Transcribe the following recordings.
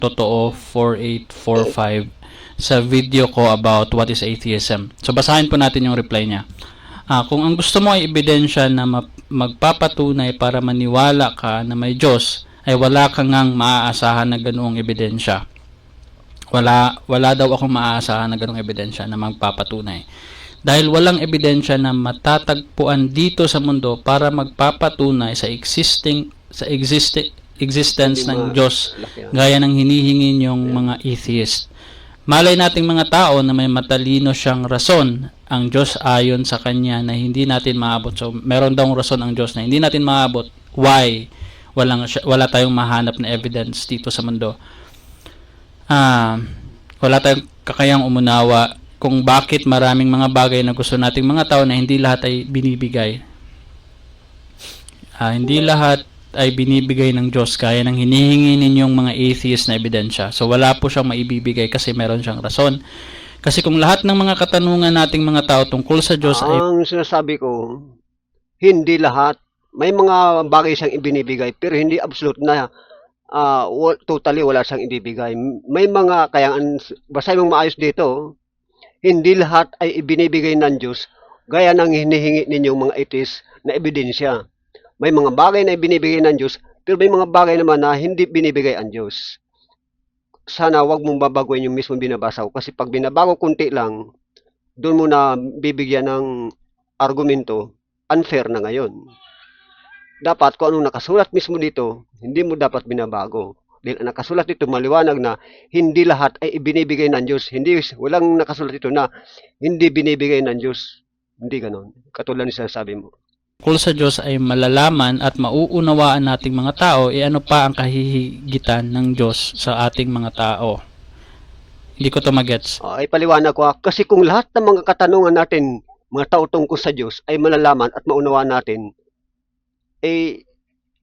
Totoo 4845 sa video ko about what is atheism. So basahin po natin yung reply niya. Kung ang gusto mo ay ebidensya na magpapatunay para maniwala ka na may Diyos, ay wala kang ngang maaasahan na ganoong ebidensya. Wala daw akong maaasahan na ganoong ebidensya na magpapatunay. Dahil walang ebidensya na matatagpuan dito sa mundo para magpapatunay sa existence ng Diyos gaya ng hinihingi niyong mga atheist. Malay nating mga tao na may matalino siyang rason ang Diyos ayon sa Kanya na hindi natin maabot. So, meron daw rason ang Diyos na hindi natin maabot. Why? Wala tayong mahanap na evidence dito sa mundo. Wala tayong kakayang umunawa kung bakit maraming mga bagay na gusto nating mga tao na hindi lahat ay binibigay. Hindi lahat ay binibigay ng Diyos kaya ng hinihingi ninyong mga atheist na ebidensya. So wala po siyang maibibigay kasi meron siyang rason. Kasi kung lahat ng mga katanungan nating mga tao tungkol sa Diyos ang sinasabi ko, hindi lahat. May mga bagay siyang ibinibigay pero hindi absolute na totally wala siyang ibibigay. May mga, kaya basahin mong maayos dito, hindi lahat ay ibinibigay ng Diyos gaya ng hinihingi ninyong mga atheist na ebidensya. May mga bagay na ibinibigay ng Diyos, pero may mga bagay naman na hindi binibigay ang Diyos. Sana wag mong babaguhin yung mismo binabasa ko. Kasi pag binabago kunti lang, doon mo na bibigyan ng argumento, unfair na ngayon. Dapat kung anong nakasulat mismo dito, hindi mo dapat binabago. Dahil nakasulat dito, maliwanag na hindi lahat ay ibinibigay ng Diyos. Walang nakasulat dito na hindi binibigay ng Diyos. Hindi ganon. Katulad ng sinasabi mo. Tungkol sa Diyos ay malalaman at mauunawaan nating mga tao, ano pa ang kahihigitan ng Diyos sa ating mga tao? Hindi ko to magets. Ay paliwanag ko kasi kung lahat ng mga katanungan natin, mga tao tungkol sa Diyos ay malalaman at maunawaan natin,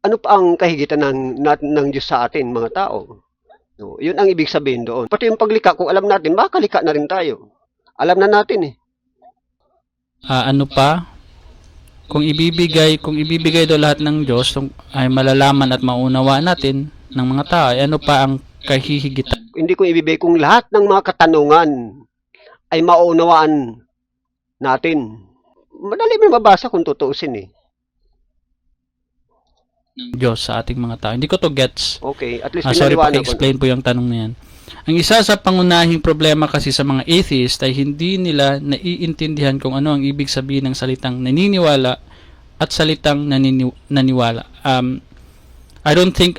ano pa ang kahigitan ng Diyos sa atin, mga tao? No, yun ang ibig sabihin doon. Pati yung paglikha, kung alam natin, baka likha na rin tayo. Alam na natin Ano pa? Kung ibibigay daw lahat ng Diyos ay malalaman at maunawaan natin ng mga tao, ano pa ang kahihigitan? Hindi ko ibibigay kung lahat ng mga katanungan ay maunawaan natin. Madali mo mabasa kung tutuusin Diyos sa ating mga tao. Hindi ko to gets. Okay, at least sorry, paki-explain po yung tanong na yan. Ang isa sa pangunahing problema kasi sa mga atheist ay hindi nila naiintindihan kung ano ang ibig sabihin ng salitang naniniwala at salitang naniwala. I don't think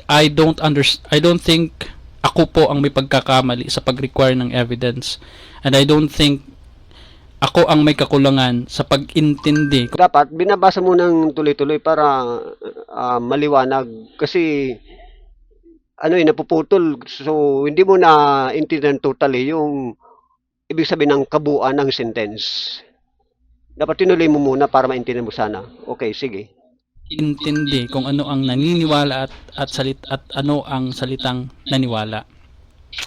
ako po ang may pagkakamali sa pag-require ng evidence, and I don't think ako ang may kakulangan sa pag-intindi. Dapat binabasa mo ng tuloy-tuloy para maliwanag kasi napuputol. So hindi mo na intindihan totally yung ibig sabihin ng kabuuan ng sentence. Dapat tinuloy mo muna para maintindihan mo sana. Okay, sige. Intindi kung ano ang naniniwala at ano ang salitang naniwala.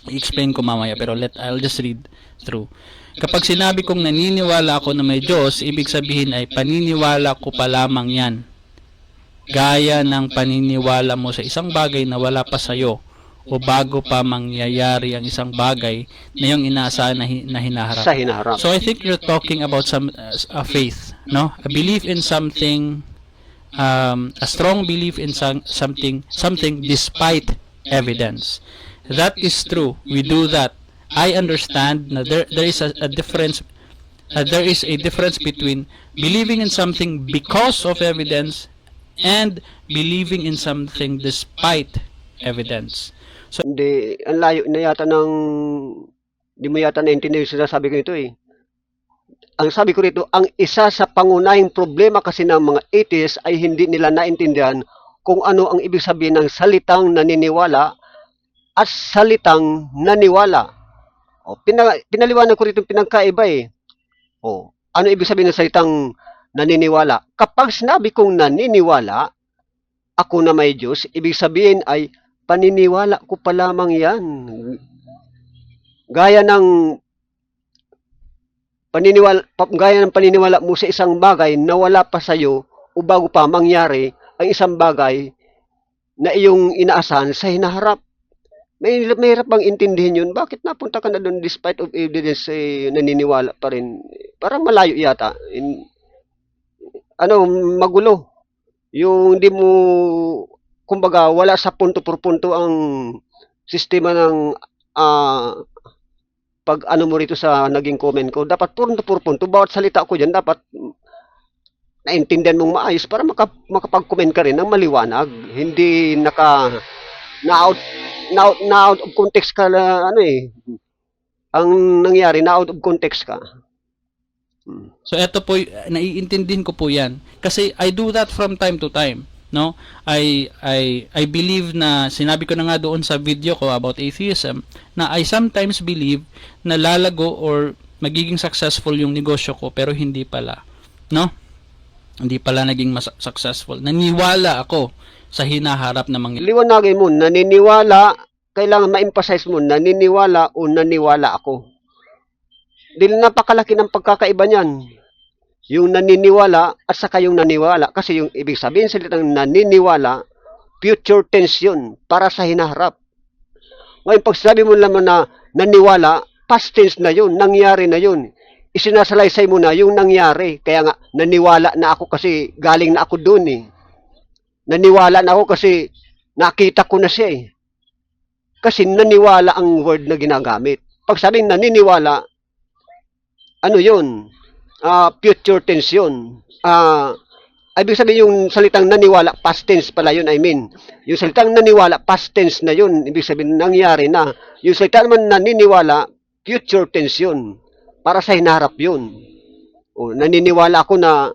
I-explain ko mamaya pero I'll just read through. Kapag sinabi kong naniniwala ako na may Diyos, ibig sabihin ay paniniwala ko pa lamang yan. Gaya ng paniniwala mo sa isang bagay na wala pa sa'yo o bago pa mangyayari ang isang bagay na yung inaasahan na hinaharap. Sa hinaharap. So I think you're talking about some faith, no? A belief in something, a strong belief in something despite evidence. That is true. We do that. I understand that there is a difference. There is a difference between believing in something because of evidence and believing in something despite evidence. So, hindi, ang layo na yata hindi mo yata naintindihan yung sinasabi ko ito Ang sabi ko rito, ang isa sa pangunahing problema kasi ng mga atheists ay hindi nila naintindihan kung ano ang ibig sabihin ng salitang naniniwala at salitang naniwala. Pinaliwanag ko rito yung pinagkaiba ano ibig sabihin ng salitang naniniwala? Kapag sinabi kong naniniwala, ako na may Diyos, ibig sabihin ay paniniwala ko pa lamang yan. Gaya ng paniniwala mo sa isang bagay na wala pa sa'yo o bago pa mangyari ang isang bagay na iyong inaasahan sa hinaharap. mahirap bang intindihin yun? Bakit napunta ka na doon despite of evidence naniniwala pa rin? Parang malayo yata. Ano, magulo. Yung hindi mo, kumbaga, wala sa punto por punto ang sistema ng ah, pag ano mo rito sa naging comment ko. Dapat punto por punto. Bawat salita ko dyan, dapat naintindihan mong maayos para makapag-comment ka rin ng maliwanag. Hindi na-out, na-out of context ka na, ano eh. Ang nangyari, na-out of context ka. So ito po, naiintindihan ko po 'yan. Kasi I do that from time to time, no? I believe na sinabi ko na nga doon sa video ko about atheism na I sometimes believe na lalago or magiging successful yung negosyo ko pero hindi pala, no? Hindi pala naging mas successful. Naniwala ako sa hinaharap na mangyayari. Liwanagin mo, naniniwala, kailangan ma-emphasize mo, naniniwala o naniwala ako. Dahil napakalaki ng pagkakaiba niyan. Yung naniniwala at saka yung naniwala. Kasi yung ibig sabihin salitang naniniwala, future tense yun, para sa hinaharap. Ngayon, pag sabi mo naman na naniwala, past tense na yun, nangyari na yun. Isinasalaysay mo na yung nangyari. Kaya nga, naniwala na ako kasi galing na ako dun eh. Naniwala na ako kasi nakita ko na siya eh. Kasi naniwala ang word na ginagamit. Pag sabing naniniwala, ano yun? Future tense yun. Ibig sabihin yung salitang naniwala, past tense pala yun, I mean. Yung salitang naniwala, past tense na yun. Ibig sabihin, nangyari na. Yung salita naman naniniwala, future tense yun. Para sa hinarap yun. O, naniniwala ako na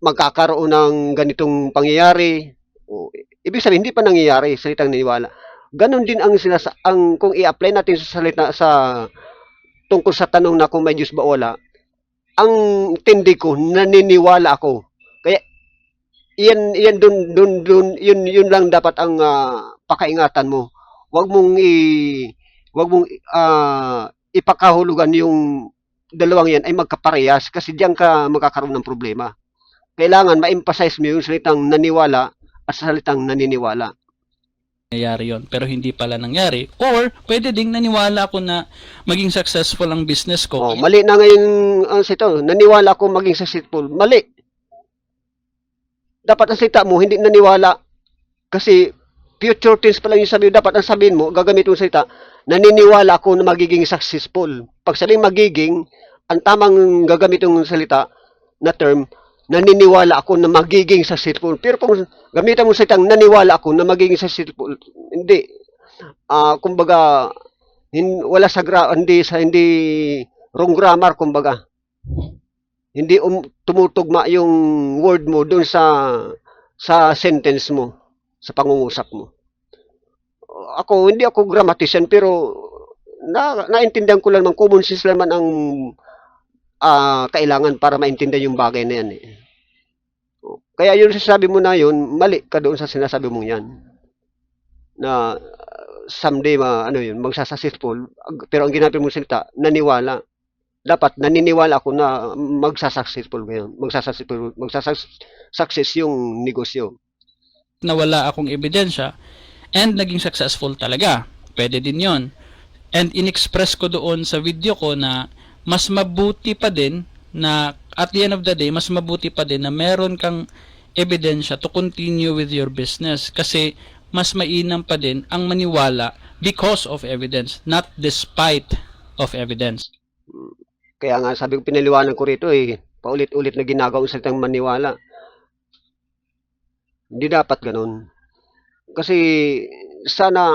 magkakaroon ng ganitong pangyayari. O, ibig sabihin, hindi pa nangyayari, salitang naniwala. Ganon din ang kung i-apply natin sa salita sa tungkol sa tanong na kung may Diyos ba o wala, ang tindi ko, naniniwala ako. Kaya, yan yun lang dapat ang pakaingatan mo. Huwag mong ipakahulugan yung dalawang yan ay magkaparehas kasi diyan ka magkakaroon ng problema. Kailangan ma-emphasize mo yung salitang naniwala at salitang naniniwala. Yon pero hindi pala nangyari, or pwede ding naniwala ako na maging successful ang business ko. Oh, mali na ngayon ang sito, naniwala ako maging successful. Mali. Dapat ang salita mo hindi naniwala kasi future tense pa lang yung sabi mo. Dapat ang sabihin mo, gagamit mo salita, naniniwala ako na magiging successful. Pag sabing magiging, ang tamang gagamit yung salita na term, naniniwala ako na magiging successful. Pero kung gamitan mo salitang naniwala ako na magiging successful, hindi. Kumbaga, wala sa hindi wrong grammar, kumbaga. Hindi tumutugma yung word mo doon sa sentence mo, sa pangungusap mo. Hindi ako grammatican, pero naintindihan ko lang ng common sense naman ang kailangan para maintindihan yung bagay na yan eh. Kaya yung sinasabi mo na yun, mali ka doon sa sinasabi mong yan. Na someday magsasuccessful, pero ang ginamit mong salita, naniwala. Dapat naniniwala ako na magsasuccessful ngayon. Magsasuccess yung negosyo. Nawala akong ebidensya and naging successful talaga. Pwede din yon. And in-express ko doon sa video ko na mas mabuti pa din na at the end of the day, mas mabuti pa din na meron kang ebidensya to continue with your business. Kasi mas mainam pa din ang maniwala because of evidence, not despite of evidence. Kaya nga sabi ko, pinaliwanag ko rito eh, paulit-ulit na ginagawa ang salitang maniwala. Hindi dapat ganun. Kasi sana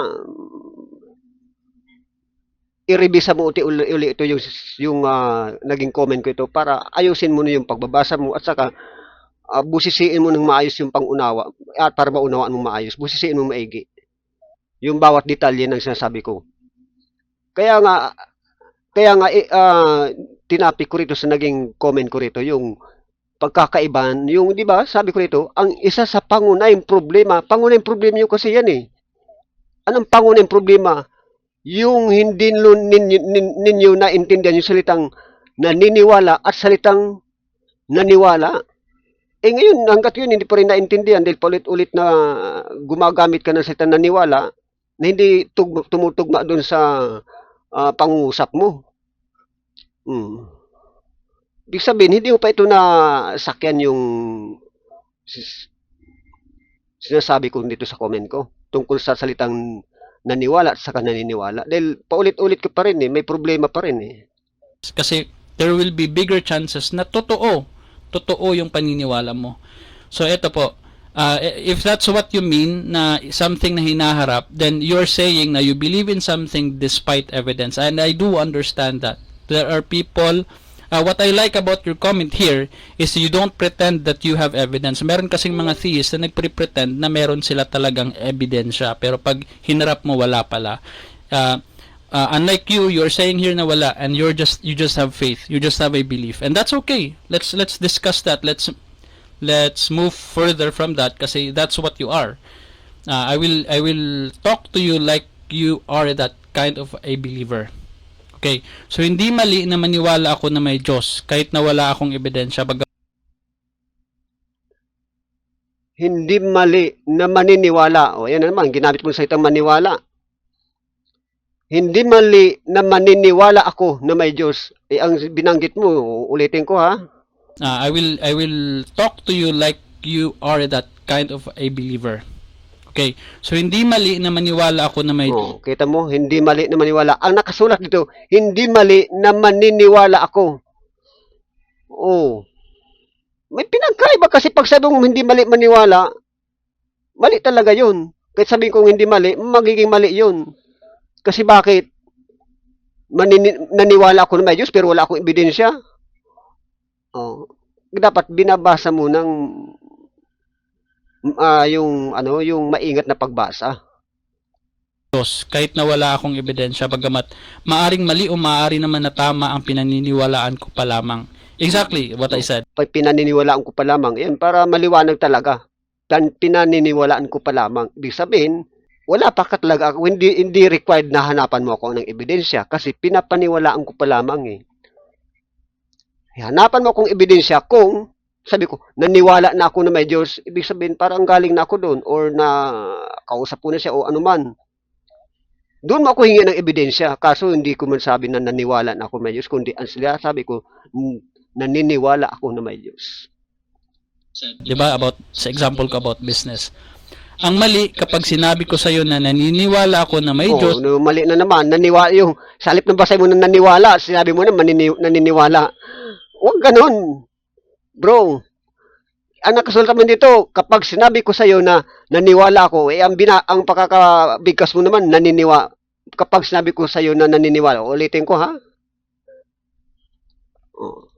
i-revisa mo uli ito yung naging comment ko ito para ayusin mo na yung pagbabasa mo at saka busisiin mo ng maayos yung pangunawa at para maunawaan mo maayos, busisiin mo maigi yung bawat detalye ng sinasabi ko. Kaya nga tinapik ko rito sa naging comment ko rito yung pagkakaiban, yung di ba sabi ko rito, ang isa sa pangunahing problema yung kasi yan eh. Anong pangunahing problema? Yung hindi ninyo naintindihan yung salitang naniniwala at salitang naniwala. Ngayon, hanggat yun, hindi pa rin naintindihan dahil paulit-ulit na gumagamit ka ng salitang naniwala, na hindi tumutugma doon sa pangungusap mo. Ibig sabihin, hindi mo pa ito na sakyan yung sinasabi ko dito sa comment ko tungkol sa salitang naniwala at saka naniniwala. Dahil paulit-ulit ka pa rin may problema pa rin Kasi there will be bigger chances na totoo yung paniniwala mo. So ito po, if that's what you mean na something na hinaharap, then you're saying na you believe in something despite evidence. And I do understand that. There are people, what I like about your comment here is you don't pretend that you have evidence. Meron kasing mga theists na nagpre-pretend na meron sila talagang ebidensya, pero pag hinarap mo, wala pala. Unlike you're saying here na wala, and you just have faith, you just have a belief, and that's okay. Let's discuss that. Let's move further from that kasi that's what you are. I will talk to you like you are that kind of a believer. Okay, so hindi mali na maniwala ako na may Diyos kahit na wala akong ebidensya. Hindi mali na maniniwala. O yan naman, ginamit mo sa itang maniwala. Hindi mali na maniniwala ako na may Diyos. Ang binanggit mo, ulitin ko ha. I will talk to you like you are that kind of a believer. Okay, so hindi mali na maniwala ako na may... kita mo, hindi mali na maniwala. Ang nakasulat dito, hindi mali na maniniwala ako. May pinagkaiba kasi pag sabi mong hindi mali maniwala, mali talaga yun. Kahit sabihin kong hindi mali, magiging mali yun. Kasi bakit? Naniwala ako na may Diyos pero wala akong ebidensya. Dapat binabasa mo ng yung maingat na pagbasa. Diyos, kahit na wala akong ebidensya, bagamat maaring mali o maaari naman na tama ang pinaniniwalaan ko pa lamang. Exactly what I said. Pinaniniwalaan ko pa lamang. Yan, para maliwanag talaga. Pinaniniwalaan ko pa lamang. Ibig sabihin, wala pa ka talaga ako. Hindi required na hanapan mo ako ng ebidensya kasi pinapaniwalaan ko pa lamang Hanapan mo akong ebidensya kung sabi ko, naniwala na ako na may Diyos, ibig sabihin parang galing na ako doon or na kausap ko na siya o anuman. Doon mo ako hingi ng ebidensya. Kaso hindi ko man sabi na naniwala na ako may Diyos, kundi ang sabi ko, naniniwala ako na may Diyos. Diba about, sa example ko about business. Ang mali, kapag sinabi ko sa iyo na naniniwala ako na may Diyos. Mali na naman. Naniwala, yung salip na basay mo na naniwala, sinabi mo na naniniwala. Huwag ganun. Bro, ang nakasulat naman dito, kapag sinabi ko sa iyo na naniwala ako, ang pakakabigkas mo naman, kapag sinabi ko sa iyo na naniniwala, ulitin ko ha?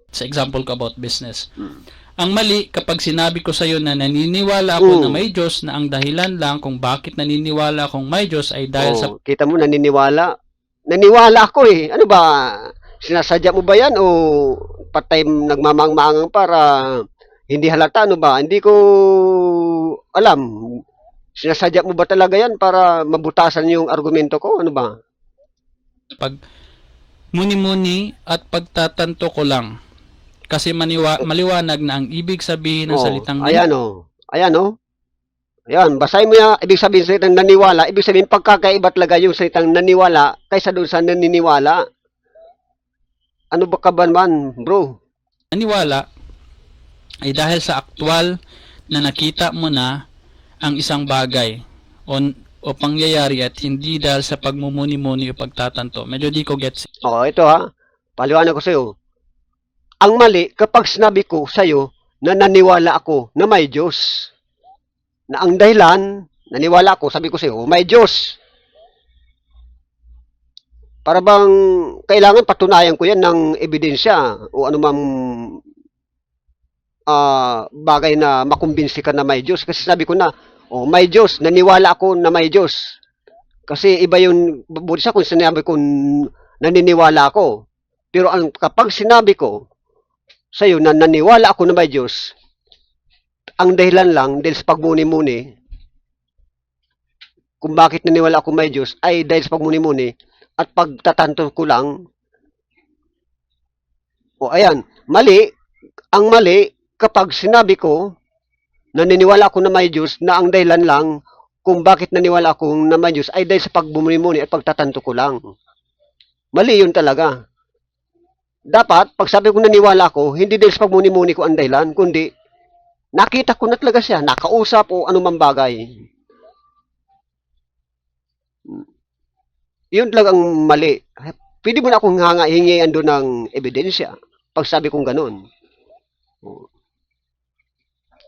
Sa example ko about business. Ang mali, kapag sinabi ko sa iyo na naniniwala ako na may Diyos, na ang dahilan lang kung bakit naniniwala akong may Diyos ay dahil sa... Kita mo, naniniwala. Naniwala ako Ano ba? Sinasadya mo ba yan o patay nagmamang-maangang para hindi halata? Ano ba? Hindi ko alam. Sinasadya mo ba talaga yan para mabutasan yung argumento ko? Ano ba? Pag muni-muni at pagtatanto ko lang. Kasi maliwanag na ang ibig sabihin ng salitang... Ayan Ayan, basahin mo yan. Ibig sabihin sa salitang naniwala. Ibig sabihin pagkakaiba talaga yung salitang naniwala kaysa doon sa naniniwala. Ano ba ka ba naman, bro? Naniwala ay dahil sa aktual na nakita mo na ang isang bagay o pangyayari at hindi dahil sa pagmumuni-muni o pagtatanto. Medyo di ko gets. Ito ha. Paliwanag ko sa iyo. Ang mali kapag sinabi ko sa iyo na naniwala ako na may Diyos. Na ang dahilan, naniwala ako, sabi ko sa iyo, may Diyos. Para bang kailangan patunayan ko yan ng ebidensya o anumang bagay na makumbinsi ka na may Diyos. Kasi sabi ko na, may Diyos, naniwala ako na may Diyos. Kasi iba yung, buti sa kung sinabi ko naniniwala ako. Pero kapag sinabi ko sa iyo na naniwala ako na may Diyos, ang dahilan lang dahil sa pagmuni-muni, kung bakit naniwala ako may Diyos, ay dahil sa pagmuni-muni, at pagtatanto ko lang, ayan, mali, ang mali, kapag sinabi ko, naniniwala ako na may Diyos, na ang dahilan lang, kung bakit naniwala ako na may Diyos ay dahil sa pagmumuni-muni at pagtatanto ko lang. Mali yun talaga. Dapat, pag sabi ko naniwala ako, hindi dahil sa pagmuni-muni ko ang dahilan, kundi nakita ko na talaga siya, nakausap o anumang bagay. Yun lang ang mali. Pwede mo na akong hingian doon ng ebidensya pag sabi kong ganun.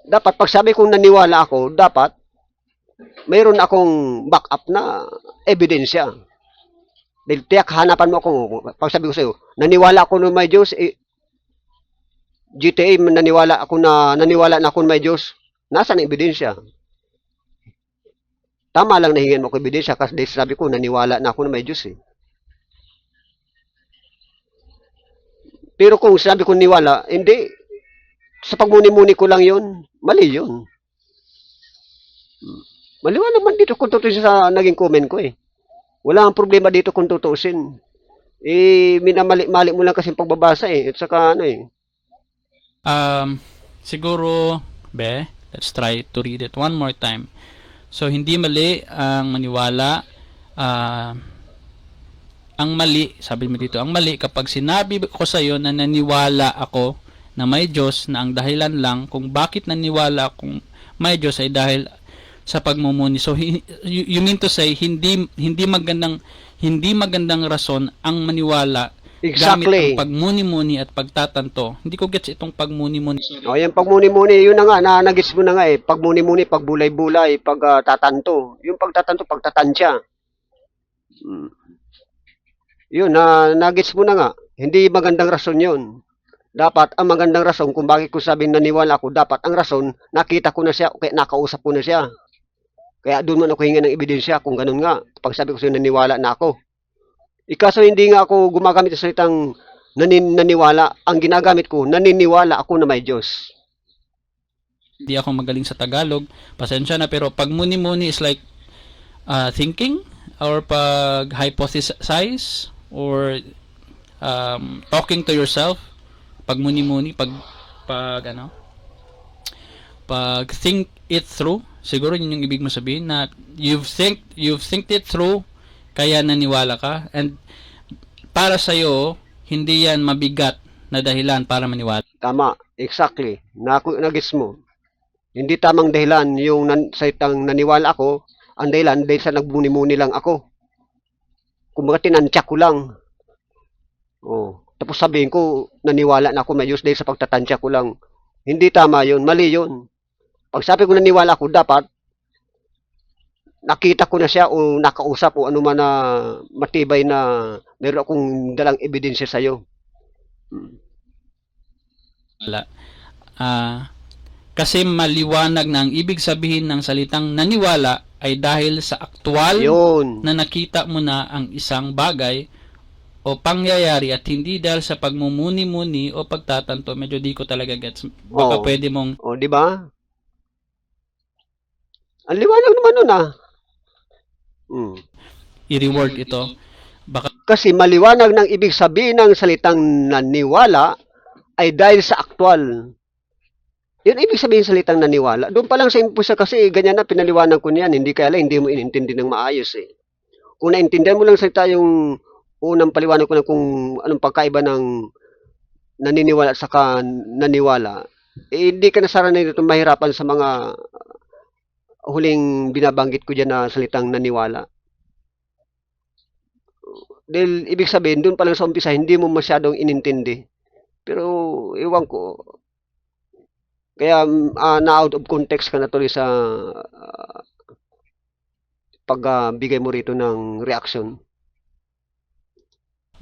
Dapat pag sabi kong naniwala ako, dapat mayroon akong backup na ebidensya. Dahil tiyak hanapan mo ako, pag sabi ko sa'yo, naniwala ako na may Diyos, GTA, naniwala na ako na may Diyos, nasaan ang ebidensya? Tama lang nahingan mo ko ebidensya kasi dahil sabi ko, naniwala na ako na may Diyos eh. Pero kung sabi ko niwala, hindi, sa pagmuni-muni ko lang yun, mali yun. Maliwanag man dito kung tutusin sa naging comment ko eh. Wala ang problema dito kung tutusin. Minamali-mali mo lang kasi pagbabasa eh. At saka ano eh. Siguro, let's try to read it one more time. So, hindi mali ang maniwala. Ang mali, sabi mo dito, ang mali kapag sinabi ko sa iyo na naniwala ako na may Diyos na ang dahilan lang kung bakit naniwala akong may Diyos ay dahil sa pagmumuni. So, you mean to say, hindi magandang rason ang maniwala gamit Exactly. ang pagmuni-muni at pagtatanto. Hindi ko gets itong pagmuni-muni. O yan pagmuni-muni, yun na nga, nagis mo na nga eh. Pagmuni-muni, pagbulay-bulay, pagtatanto. Yung pagtatanto, pagtatansya. Yun, nagis mo na nga. Hindi magandang rason yun. Dapat, ang magandang rason kung bakit ko sabing naniwala ako, dapat ang rason, nakita ko na siya, okay, nakausap ko na siya. Kaya doon man ako hinga ng ebidensya kung ganun nga. Pag sabi ko sa'yo, naniwala na ako. Ikaso hindi nga ako gumagamit sa salitang naniwala. Ang ginagamit ko, naniniwala ako na may Diyos. Hindi ako magaling sa Tagalog. Pasensya na, pero pag muni-muni is like thinking or pag hypothesize or talking to yourself. Pag muni-muni, pag think it through. Siguro yun yung ibig mo sabihin na you've think it through kaya naniwala ka, and para sa iyo hindi yan mabigat na dahilan para maniwala. Tama, exactly. Nagis mo. Hindi tamang dahilan yung salitang naniwala ako, ang dahilan dahil sa nagbuni-muni lang ako. Kumbaga tinantya ko lang. Oh, tapos sabihin ko naniwala na ako may Diyos dahil sa pagtatantya ko lang. Hindi tama yun, mali yun. Pag sabi ko naniwala ako, dapat nakita ko na siya o nakausap o ano man na matibay na meron akong dalang ebidensya sa'yo. Kasi maliwanag na ang ibig sabihin ng salitang naniwala ay dahil sa aktwal Yun. na nakita mo na ang isang bagay o pangyayari at hindi dahil sa pagmumuni-muni o pagtatanto. Medyo di ko talaga gets. Baka pwede mong O, di ba? Ang liwanag naman nun ah. i-reward ito. Baka Kasi maliwanag ng ibig sabihin ng salitang naniwala ay dahil sa aktwal. Yun ibig sabihin ng salitang naniwala. Doon pa lang sa impusa kasi ganyan na pinaliwanag ko niyan. Hindi kaya lang, hindi mo inintindi ng maayos eh. Kung naintindihan mo lang salita yung unang paliwanag ko na kung anong pagkaiba ng naniniwala at saka naniwala, eh, hindi ka nasaranay nito mahirapan sa mga huling binabanggit ko dyan na salitang naniwala. Dahil ibig sabihin, doon pa lang sa umpisa, hindi mo masyadong inintindi. Pero, iwan ko. Kaya, na-out of context ka na tuloy sa pagbigay mo rito ng reaction.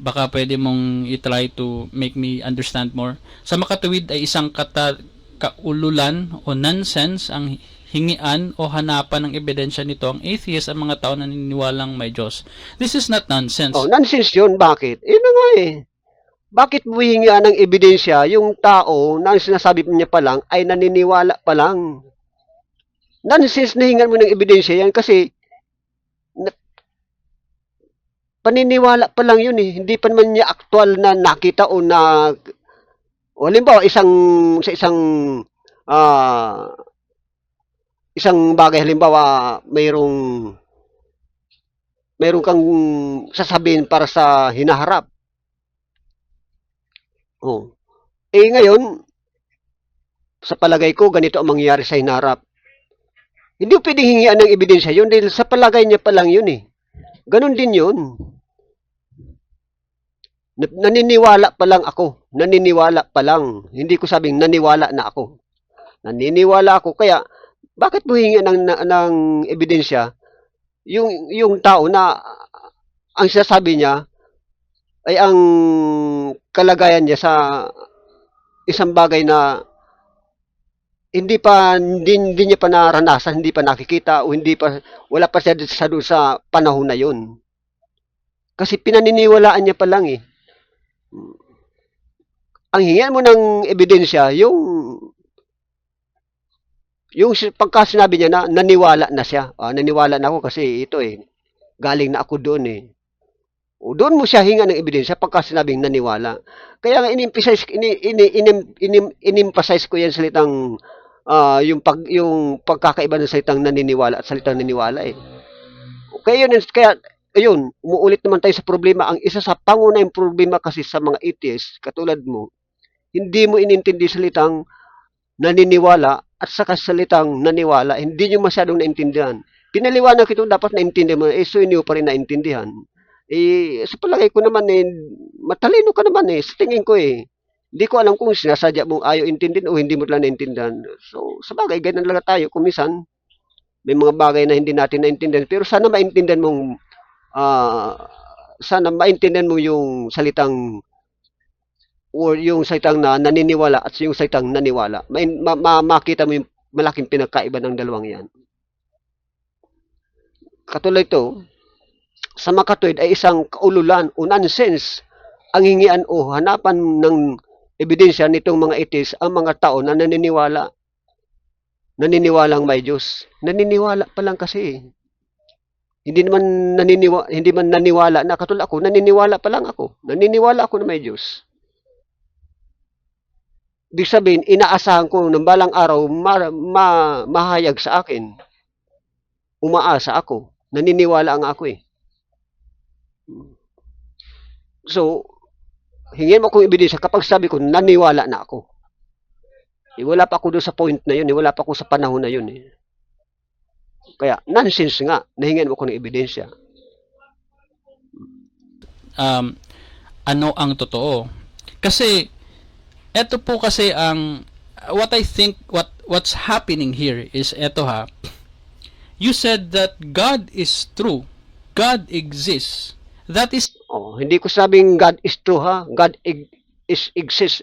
baka pwede mong i-try to make me understand more. Sa makatuwid ay isang kaululan o nonsense ang hingian o hanapan ng ebidensya nito. Ang atheist ang mga tao na naniniwalang may Diyos. This is not nonsense. Oh, nonsense yun. Bakit? Yun na nga eh. Bakit mo hingian ng ebidensya yung tao na ang sinasabi niya pa lang ay naniniwala pa lang? Nonsense na hingan mo ng ebidensya yan kasi paniniwala pa lang yun eh. Hindi pa naman niya aktual na nakita o na o halimbawa sa isang isang bagay, halimbawa, mayroong kang sasabihin para sa hinaharap. Oh. Ngayon, sa palagay ko, ganito ang mangyayari sa hinaharap. Hindi mo pwedeng hingian ng ebidensya yun dahil sa palagay niya pa lang yun eh. Ganon din yun. Naniniwala pa lang ako. Naniniwala pa lang. Hindi ko sabing naniwala na ako. Naniniwala ako. Kaya, bakit mo hingi ng ebidensya yung tao na ang sinasabi niya ay ang kalagayan niya sa isang bagay na hindi niya pa naranasan, hindi pa nakikita o wala pa siya doon sa panahon na yun. Kasi pinaniniwalaan niya pa lang eh. Ang hingian mo ng ebidensya, yung pagka sinabi niya na naniwala na siya. Naniwala na ako kasi ito eh. Galing na ako doon eh. O doon mo siya hinga ng ebidensya pagka sinabing naniwala. Kaya nga in-emphasize ko yan salitang yung pagkakaiba ng salitang naniniwala at salitang naniwala eh. Kaya ayun, umuulit naman tayo sa problema. Ang isa sa pangunahing problema kasi sa mga atheists, katulad mo, hindi mo inintindi salitang naniniwala at saka salitang naniwala. Hindi nyo masyadong naintindihan. Pinaliwanag ito, dapat naintindihan mo, so hindi mo pa rin naintindihan. Sa palagay ko naman matalino ka naman sa tingin ko Hindi ko alam kung sinasadya mong ayaw intindihan o hindi mo lang naintindihan. So, sa bagay, ganun lang tayo. Kung minsan, may mga bagay na hindi natin naintindihan. Pero sana maintindihan mo yung salitang or yung salitang na naniniwala at yung salitang naniwala. Makita mo yung malaking pinagkaiba ng dalawang yan. Katulad ito, sa makatwid ay isang kaululan o nonsense ang hingian o hanapan ng ebidensya nitong mga atheists ang mga tao na naniniwalang may Diyos. Naniniwala pa lang kasi. Hindi man naniwala na katulad ako, naniniwala pa lang ako. Naniniwala ako na may Diyos. Ibig sabihin, inaasahan ko ng balang araw mahayag sa akin. Umaasa ako. Naniniwala ang ako eh. So, hingin mo akong ebidensya kapag sabi ko, naniwala na ako. Wala pa ako doon sa point na yun. Wala pa ako sa panahon na yun. Kaya, nonsense nga. Nahingin mo ako ng ebidensya. Ano ang totoo? Kasi, eto po kasi ang, what I think, what's happening here is eto ha. You said that God is true. God exists. That is hindi ko sabing God is true ha. God exists.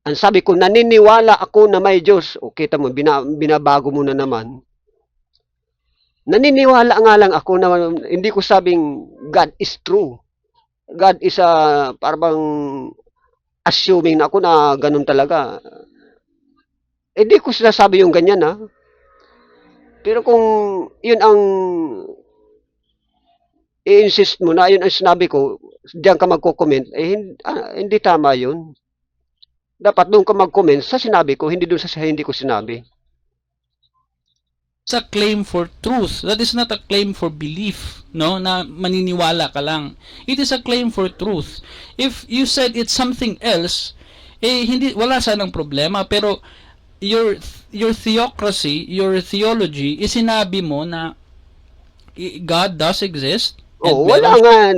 Ang sabi ko, naniniwala ako na may Diyos. O kita mo, binabago mo na naman. Naniniwala nga lang ako na hindi ko sabing God is true. God is parang assuming na ako na ganun talaga. Hindi ko sinasabi yung ganyan ha. Pero kung yun ang i-insist mo na yun ang sinabi ko, diyan ka magko-comment, hindi tama yun. Dapat doon ka mag-comment sa sinabi ko, hindi doon sa hindi ko sinabi. It's a claim for truth. That is not a claim for belief, no? Na maniniwala ka lang. It is a claim for truth. If you said it's something else, wala sanang problema, pero your theocracy, your theology, sinabi mo na God does exist. Wala nga.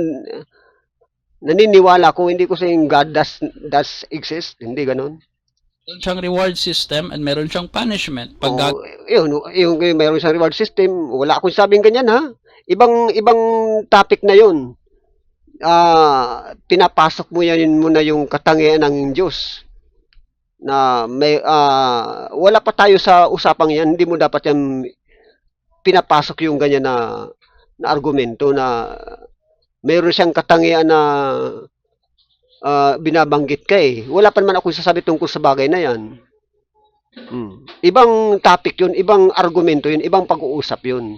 Naniniwala ko, hindi ko saying God does exist. Hindi ganun. Meron siyang reward system and meron siyang punishment. Yung meron siyang reward system, wala akong sabing ganyan ha. Ibang topic na yun. Pinapasok mo yan muna yung katangian ng Diyos. Na wala pa tayo sa usapang yan, hindi mo dapat yan pinapasok yung ganyan na argumento na mayroon siyang katangian na binabanggit ka Wala pa naman ako sasabi tungkol sa bagay na yan. Ibang topic yun, ibang argumento yun, ibang pag-uusap yun.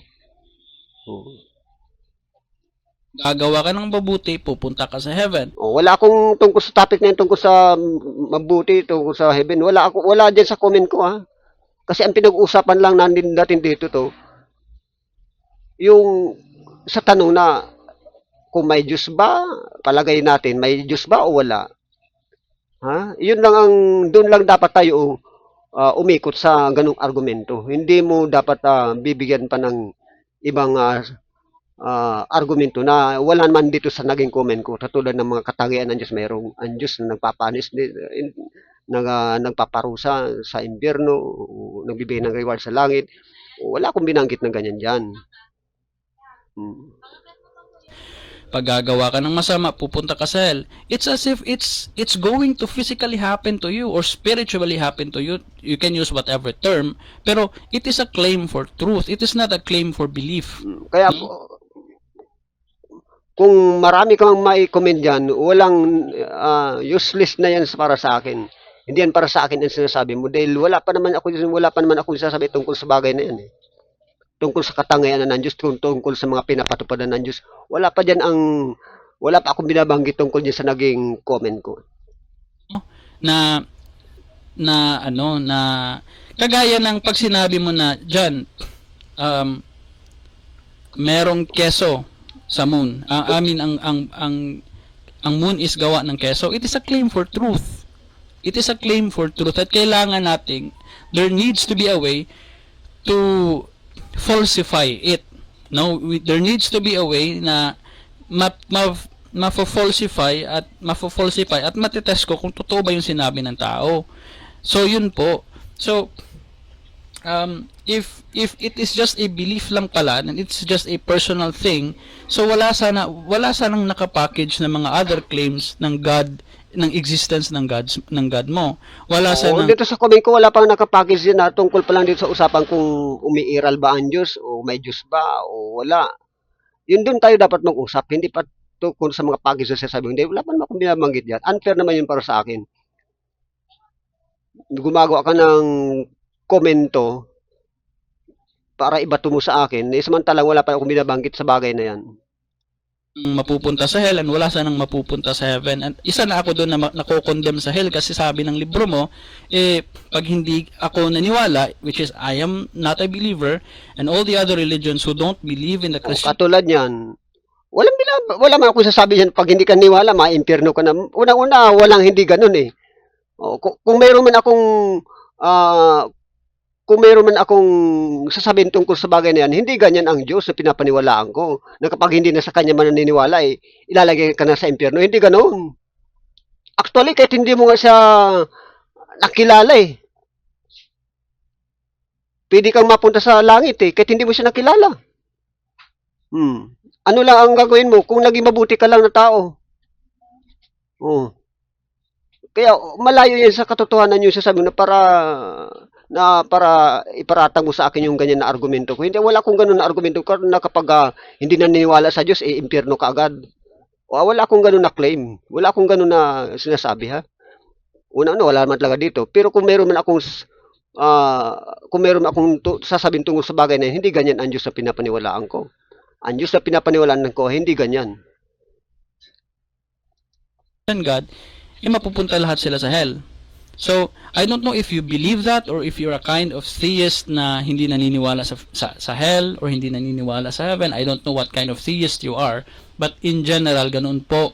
Gagawa ka ng mabuti, pupunta ka sa heaven. Wala akong tungkol sa topic na yun, tungkol sa mabuti, tungkol sa heaven. Wala diyan sa comment ko ha. Kasi ang pinag-uusapan lang natin dito to, yung sa tanong na kung may Diyos ba, palagay natin, may Diyos ba o wala? Ha? Yun lang ang, doon lang dapat tayo umikot sa ganung argumento. Hindi mo dapat bibigyan pa ng ibang argumento na wala naman dito sa naging comment ko. Katulad ng mga katangian ng Diyos, mayroong ang Diyos na nagpapanis, nagpaparusa sa impyerno, nagbibigay ng reward sa langit. Wala akong binanggit ng ganyan dyan. Hmm. Pag gagawa ka ng masama, pupunta ka sa hell. It's as if it's going to physically happen to you or spiritually happen to you. You can use whatever term, pero it is a claim for truth. It is not a claim for belief. Kaya kung marami kang mai-comment dyan, walang useless na yan para sa akin. Hindi yan para sa akin ang sinasabi mo dahil wala pa naman ako sasabi tungkol sa bagay na yan eh. Tungkol sa katangian ng Diyos, tungkol sa mga pinapatuparan ng Diyos. Wala pa akong binabanggit tungkol dyan sa naging comment ko. Na kagaya ng pag sinabi mo na John, merong keso sa moon. Ang moon is gawa ng keso. It is a claim for truth. It is a claim for truth at kailangan nating there needs to be a way to falsify it. No, there needs to be a way na mafo-falsify at matetest ko kung totoo ba yung sinabi ng tao. So yun po. So if it is just a belief lang pala and it's just a personal thing, so wala sanang nakapackage na mga other claims ng God, ng existence ng God mo. Wala sanang dito sa comment ko wala pang nakapackage din na tungkol pa lang dito sa usapan kung umiiral ba ang Diyos o may Diyos ba o wala. Yun doon tayo dapat mag-usap, hindi pa tungkol sa mga package na sasabi. Hindi, wala pa naman akong binabanggit yan. Unfair naman yun para sa akin. Gumagawa ka ng komento para ibato mo sa akin, samantalang wala pa akong binabanggit sa bagay na yan. Mapupunta sa hell and wala sanang mapupunta sa heaven. And isa na ako doon na nako-condemn sa hell kasi sabi ng libro mo, pag hindi ako naniwala, which is I am not a believer, and all the other religions who don't believe in the Christian... Katulad yan, wala man ako sasabi yan, pag hindi ka niwala, ma-impyerno ka na. Unang-una, walang hindi ganun eh. Kung mayroon man akong sasabihin tungkol sa bagay na yan, hindi ganyan ang Diyos na pinapaniwalaan ko. Na kapag hindi na sa Kanya man naniniwala, ilalagay ka na sa impyerno. Hindi ganoon. Actually, kahit hindi mo nga siya nakilala pwede kang mapunta sa langit kahit hindi mo siya nakilala. Ano lang ang gagawin mo kung naging mabuti ka lang na tao? Kaya malayo yan sa katotohanan yung sasabi na para iparatang mo sa akin yung ganyan na argumento ko. Hindi, wala akong ganun na argumento ko na kapag hindi naniniwala sa Diyos, impyerno ka agad. Wala akong ganun na claim. Wala akong ganun na sinasabi, ha? Una-una, wala naman talaga dito. Pero kung meron man akong sasabihin tungkol sa bagay na yun, hindi ganyan ang Diyos na pinapaniwalaan ko. Ang Diyos na pinapaniwalaan ko, hindi ganyan. God, mapupunta lahat sila sa hell. So, I don't know if you believe that or if you're a kind of theist na hindi naniniwala sa hell or hindi naniniwala sa heaven. I don't know what kind of theist you are, but in general, ganun po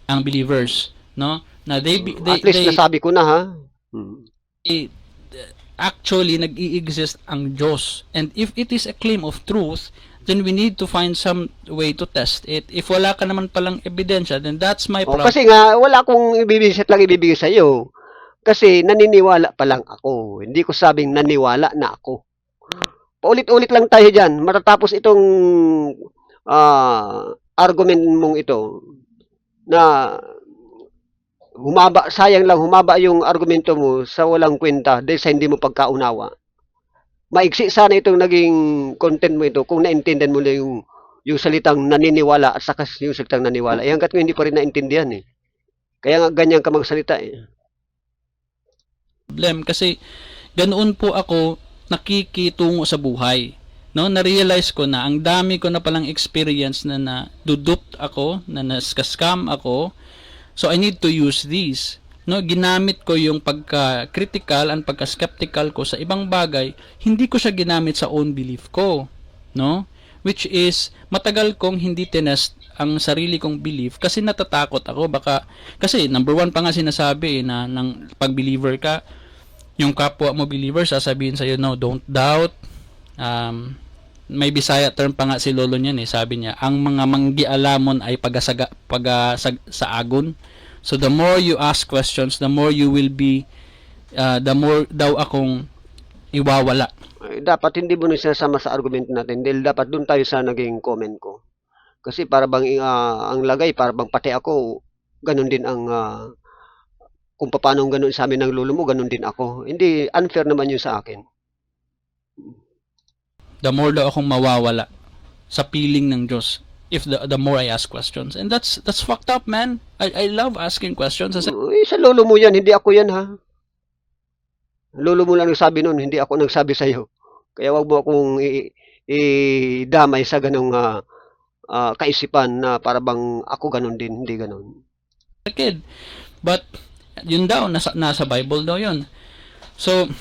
ang believers, no? Na at least nasabi ko na, ha? Actually, nag-i-exist ang Diyos. And if it is a claim of truth, then we need to find some way to test it. If wala ka naman palang ebidensya, then that's my problem. Kasi nga, wala akong ibibigay sa iyo. Kasi naniniwala pa lang ako. Hindi ko sabing naniwala na ako. Paulit-ulit lang tayo dyan. Matatapos itong argument mong ito na sayang lang humaba yung argumento mo sa walang kwenta dahil sa hindi mo pagkaunawa. Maiksi sana itong naging content mo ito kung naintindihan mo na yung salitang naniniwala at saka yung salitang naniwala. Hanggat hindi pa rin naintindihan Kaya nga ganyan ka magsalita Problem kasi ganoon po ako nakikitungo sa buhay. No, na-realize ko na ang dami ko na palang experience na dudupt ako, na naska-scam ako. So I need to use these. No, ginamit ko yung pagka-critical and pagka-skeptical ko sa ibang bagay, hindi ko siya ginamit sa own belief ko, no? Which is matagal kong hindi tinest ang sarili kong belief kasi natatakot ako baka kasi number one pa nga sinasabi na ng pag-believer ka, yung kapwa mo believer sasabihin sa iyo, no, don't doubt. May Bisaya term pa nga si lolo niyan sabi niya, ang mga manggialamon ay sa agon. So the more you ask questions, the more you will be, the more daw akong iwawala. Dapat hindi mo na sinasama sa argument natin dahil dapat doon tayo sa naging comment ko. Kasi para bang ang lagay, para bang pati ako, ganun din ang kung paano ganun sa amin ng lolo mo, ganun din ako. Hindi, unfair naman yun sa akin. The more daw akong mawawala sa piling ng Diyos if the more I ask questions. And that's fucked up, man. I love asking questions. Sa lolo mo yan, hindi ako yan ha. Lolo mo lang nagsabi nun, hindi ako nagsabi sa'yo. Kaya wag mo akong idamay sa ganong kaisipan na para bang ako ganun din, hindi ganun. A kid. But yun daw nasa Bible daw yun. So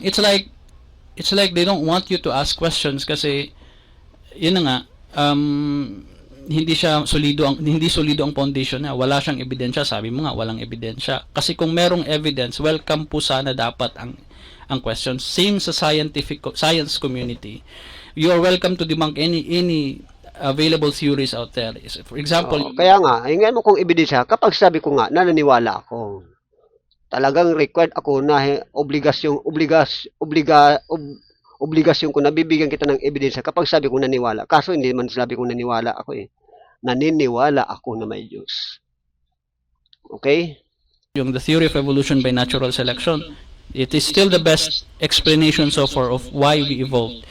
it's like they don't want you to ask questions kasi yun na nga hindi solido ang foundation niya. Wala siyang ebidensya, sabi mo nga walang ebidensya. Kasi kung merong evidence, welcome po sana dapat ang questions. Same sa science community. You are welcome to debunk any available theories out there. For example, kaya nga, hingan mo kung ebidensya kapag sabi ko nga naniniwala ako. Talagang required ako na obligasyon ko na bibigyan kita ng ebidensya kapag sabi ko naniwala. Kaso hindi man sabi ko naniwala ako naniniwala ako na may Diyos. Okay? Yung the theory of evolution by natural selection, it is still the best explanation so far of why we evolved.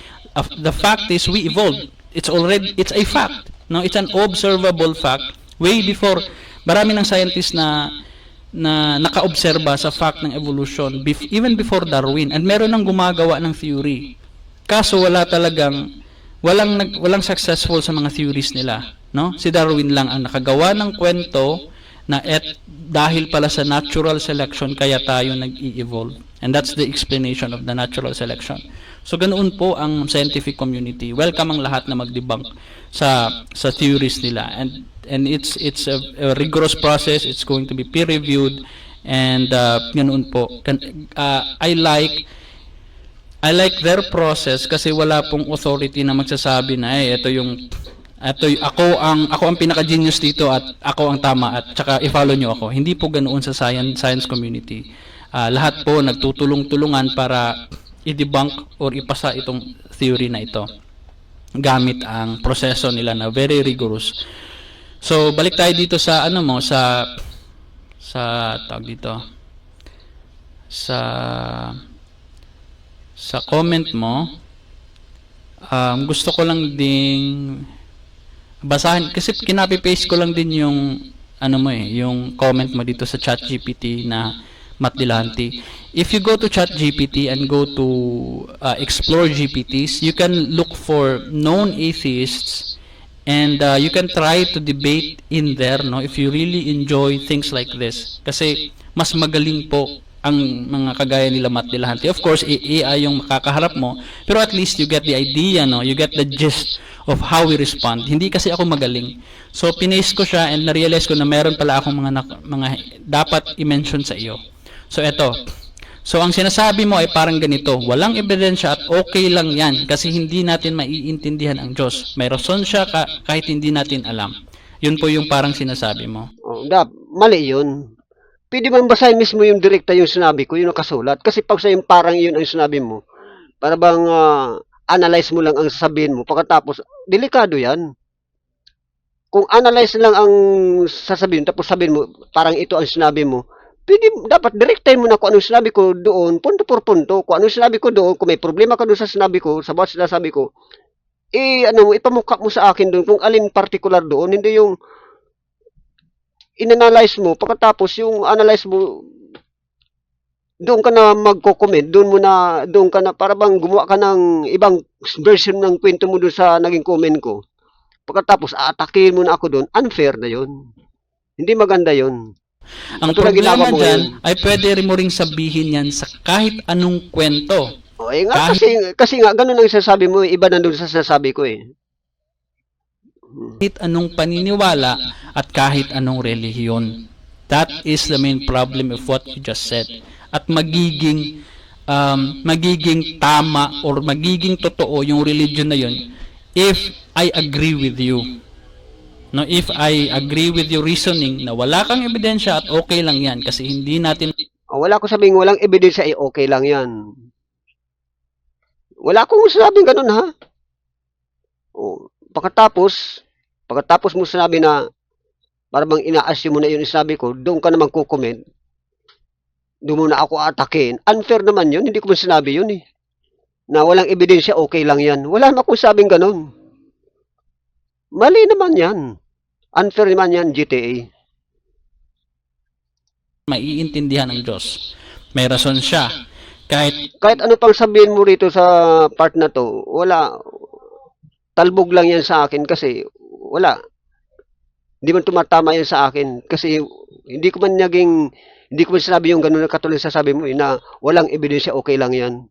The fact is we evolved. It's a fact. No, it's an observable fact way before marami ng scientists na nakaobserba sa fact ng evolution even before Darwin, and meron nang gumagawa ng theory. Kaso walang successful sa mga theories nila, no? Si Darwin lang ang nakagawa ng kwento na dahil pala sa natural selection kaya tayo nag-i-evolve. And that's the explanation of the natural selection. So ganoon po ang scientific community. Welcome ang lahat na mag-debunk sa theories nila. And it's a rigorous process. It's going to be peer reviewed and ganoon po. I like their process kasi wala pong authority na magsasabi na ako ang pinaka-genius dito at ako ang tama at saka i-follow nyo ako. Hindi po ganoon sa science community. Lahat po nagtutulong-tulungan para i-debunk or ipasa itong theory na ito gamit ang proseso nila na very rigorous. So balik tayo dito sa tawag dito sa comment mo. Gusto ko lang ding basahin kasi kinapi-paste ko lang din yung yung comment mo dito sa ChatGPT na Matt Dillahunty. If you go to ChatGPT and go to explore GPTs, you can look for known atheists and you can try to debate in there, no, if you really enjoy things like this. Kasi mas magaling po ang mga kagaya nila Matt Dillahunty. Of course, AI yung makakaharap mo, pero at least you get the idea, no? You get the gist of how we respond. Hindi kasi ako magaling. So pinaste ko siya and na-realize ko na meron pala akong mga dapat i-mention sa iyo. So eto. So ang sinasabi mo ay parang ganito, walang ebidensya at okay lang yan kasi hindi natin maiintindihan ang Diyos. May rason siya kahit hindi natin alam. Yun po yung parang sinasabi mo. Mali yun. Pwede man basahin mismo yung direkta yung sinabi ko, yung nakasulat. Kasi pag sa yung parang yun ang sinabi mo, para bang analyze mo lang ang sasabihin mo, pagkatapos, delikado yan. Kung analyze lang ang sasabihin, tapos sabihin mo, parang ito ang sinabi mo, dapat direktahin mo na kung ano sinabi ko doon, punto por punto. Kung ano sinabi ko doon, kung may problema ka doon sa sinabi ko, sa bawat sinasabi ko, ipamukha mo sa akin doon kung alin particular doon, hindi yung inanalyze mo, pagkatapos yung analyze mo, doon ka na magko-comment, doon ka na, para bang gumawa ka ng ibang version ng kwento mo doon sa naging comment ko. Pagkatapos, aatakihin mo na ako doon, unfair na yun. Hindi maganda yun. Ang Katulad ginagawa problema mo dyan ngayon. ay pwede rin mo ring sabihin yan sa kahit anong kwento. O, eh nga, Kahit kasi nga, ganun ang sasabi mo, iba nandun sa sasabi ko eh. anong paniniwala at kahit anong relihiyon. That is the main problem of what you just said. At magiging tama or magiging totoo yung religion na yun if I agree with you. No, if I agree with your reasoning na wala kang ebidensya at okay lang yan kasi hindi natin O, wala ko sabing walang ebidensya, eh okay lang yan. Wala akong sabing ganun ha. O, pagkatapos mo sinabi na para bang ina-assume mo na yun isabi ko, doon ka naman kukomment, doon mo na ako atakin. Unfair naman yun, hindi ko man sinabi yun eh. Na walang ebidensya, okay lang yan. Wala naman akong sabing ganun. Mali naman yan. Unfair naman yan, GTA. maiintindihan ng Diyos. May rason siya. Kahit ano pang sabihin mo rito sa part na to, wala, talbog lang yan sa akin kasi wala. Hindi man tumatama yan sa akin kasi hindi ko man sinabi yung gano'n na katulad sa sabi mo na walang ebidensya, okay lang yan.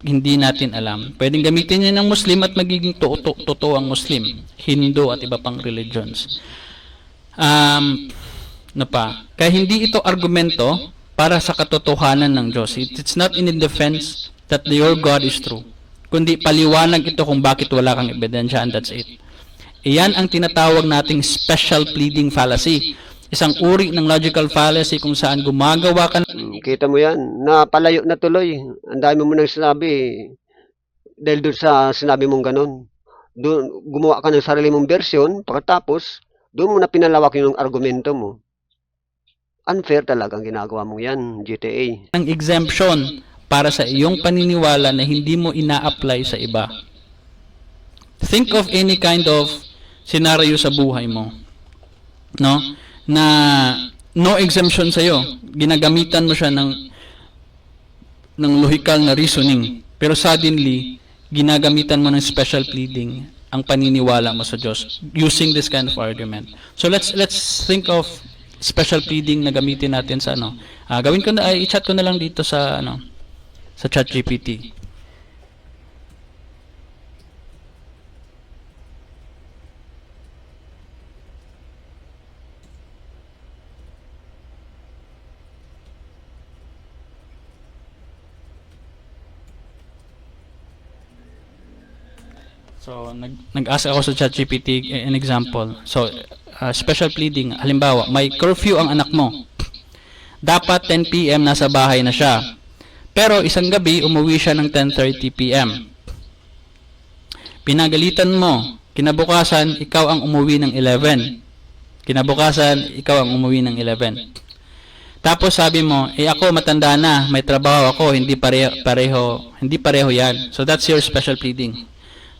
Hindi natin alam. Pwedeng gamitin niya ng Muslim at magiging totoo ang Muslim, Hindu at iba pang religions. Kaya hindi ito argumento para sa katotohanan ng Diyos. It's not in defense that your God is true. Kundi paliwanag ito kung bakit wala kang ebidensya, and that's it. Iyan ang tinatawag nating special pleading fallacy. Isang uri ng logical fallacy kung saan gumagawa ka Kita mo yan, napalayo na tuloy. Ang dami mo nang sinabi dahil doon sa sinabi mong ganun. Doon, gumawa ka ng sarili mong version, pagkatapos, doon mo na pinalawak yung argumento mo. Unfair talagang ginagawa mong yan, GTA. ng exemption para sa iyong paniniwala na hindi mo ina-apply sa iba. Think of any kind of scenario sa buhay mo, no? Na no exemption sa iyo. Ginagamitan mo siya ng logical na reasoning. Pero suddenly, ginagamitan mo ng special pleading ang paniniwala mo sa Diyos using this kind of argument. So let's think of special pleading na gamitin natin sa ano. Gawin ko na i-chat ko na lang dito sa sa ChatGPT. So, nag-ask ako sa ChatGPT an example. So, special pleading, halimbawa, may curfew ang anak mo. Dapat 10 p.m. nasa bahay na siya. Pero isang gabi, umuwi siya ng 10:30 p.m. Pinagalitan mo, kinabukasan, ikaw ang umuwi ng 11. Kinabukasan, ikaw ang umuwi ng 11. Tapos sabi mo, ako matanda na, may trabaho ako, hindi pareho yan. So that's your special pleading.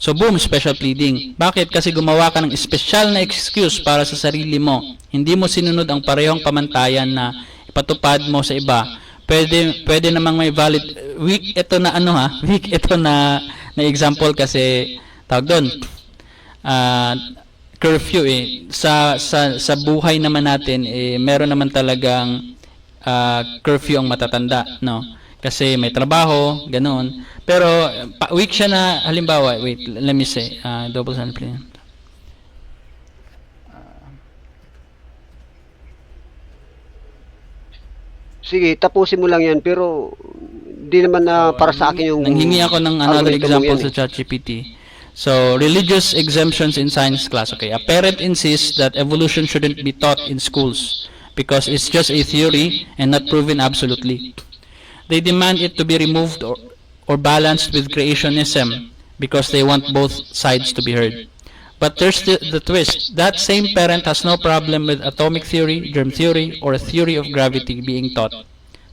So boom, special pleading. Bakit? Kasi gumawa ka ng special na excuse para sa sarili mo. Hindi mo sinunod ang parehong pamantayan na ipatupad mo sa iba. Pwede namang may valid weak ito na weak ito na example kasi tawag doon. Curfew sa buhay naman natin meron naman talagang curfew ang matatanda, no? Kasi may trabaho, ganoon. Pero weak siya na halimbawa, wait, let me say, double sampling. Sige, tapusin mo lang yan, pero di naman na para sa akin yung nanghingi ako ng another argumento mong example yan, sa ChatGPT. So, religious exemptions in science class. Okay, a parent insists that evolution shouldn't be taught in schools because it's just a theory and not proven absolutely. They demand it to be removed or balanced with creationism because they want both sides to be heard. But there's the twist. That same parent has no problem with atomic theory, germ theory, or a theory of gravity being taught,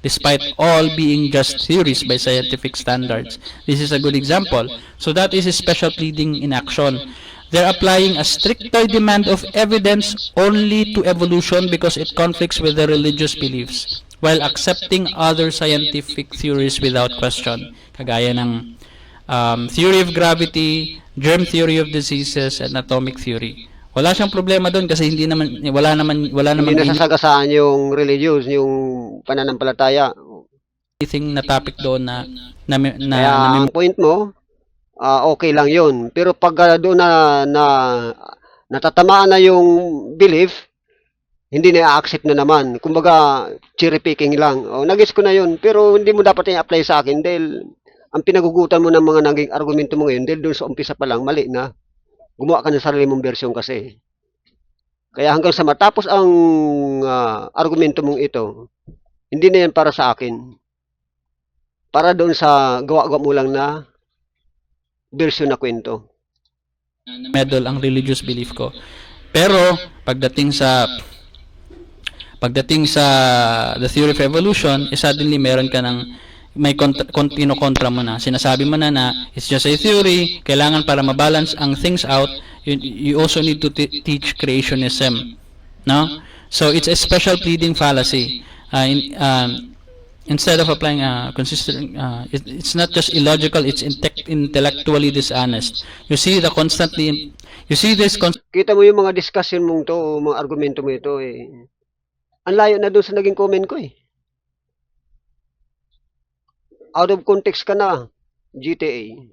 despite all being just theories by scientific standards. This is a good example. So that is a special pleading in action. They're applying a stricter demand of evidence only to evolution because it conflicts with their religious beliefs, while accepting other scientific theories without question, kagaya ng theory of gravity, germ theory of diseases, and atomic theory. Wala siyang problema doon kasi wala Hindi namang nasasagasaan yung religious, yung pananampalataya. anything na topic doon Kaya na may ang point mo, okay lang yun. Pero pag doon na natatamaan na yung belief, hindi na accept na naman. Kumbaga, cherry picking lang. Nagets ko na yun. Pero hindi mo dapat i-apply sa akin dahil ang pinagugutan mo ng mga naging argumento mo ngayon dahil doon sa umpisa pa lang, mali na. Gumawa ka ng sarili mong version kasi. Kaya hanggang sa matapos ang argumento mong ito, hindi na yan para sa akin. Para doon sa gawa-gawa mo lang na version na kwento. medal ang religious belief ko. Pero pagdating sa the theory of evolution, suddenly meron ka ng may kontra mo na. Sinasabi mo na it's just a theory, kailangan para mabalance ang things out, you also need to teach creationism. No? So it's a special pleading fallacy. Instead of applying consistent, it's not just illogical, it's intellectually dishonest. You see this Kita mo yung mga discussion mong to, mga argumento mo ito ang layo na doon sa naging comment ko Out of context ka na, GTA.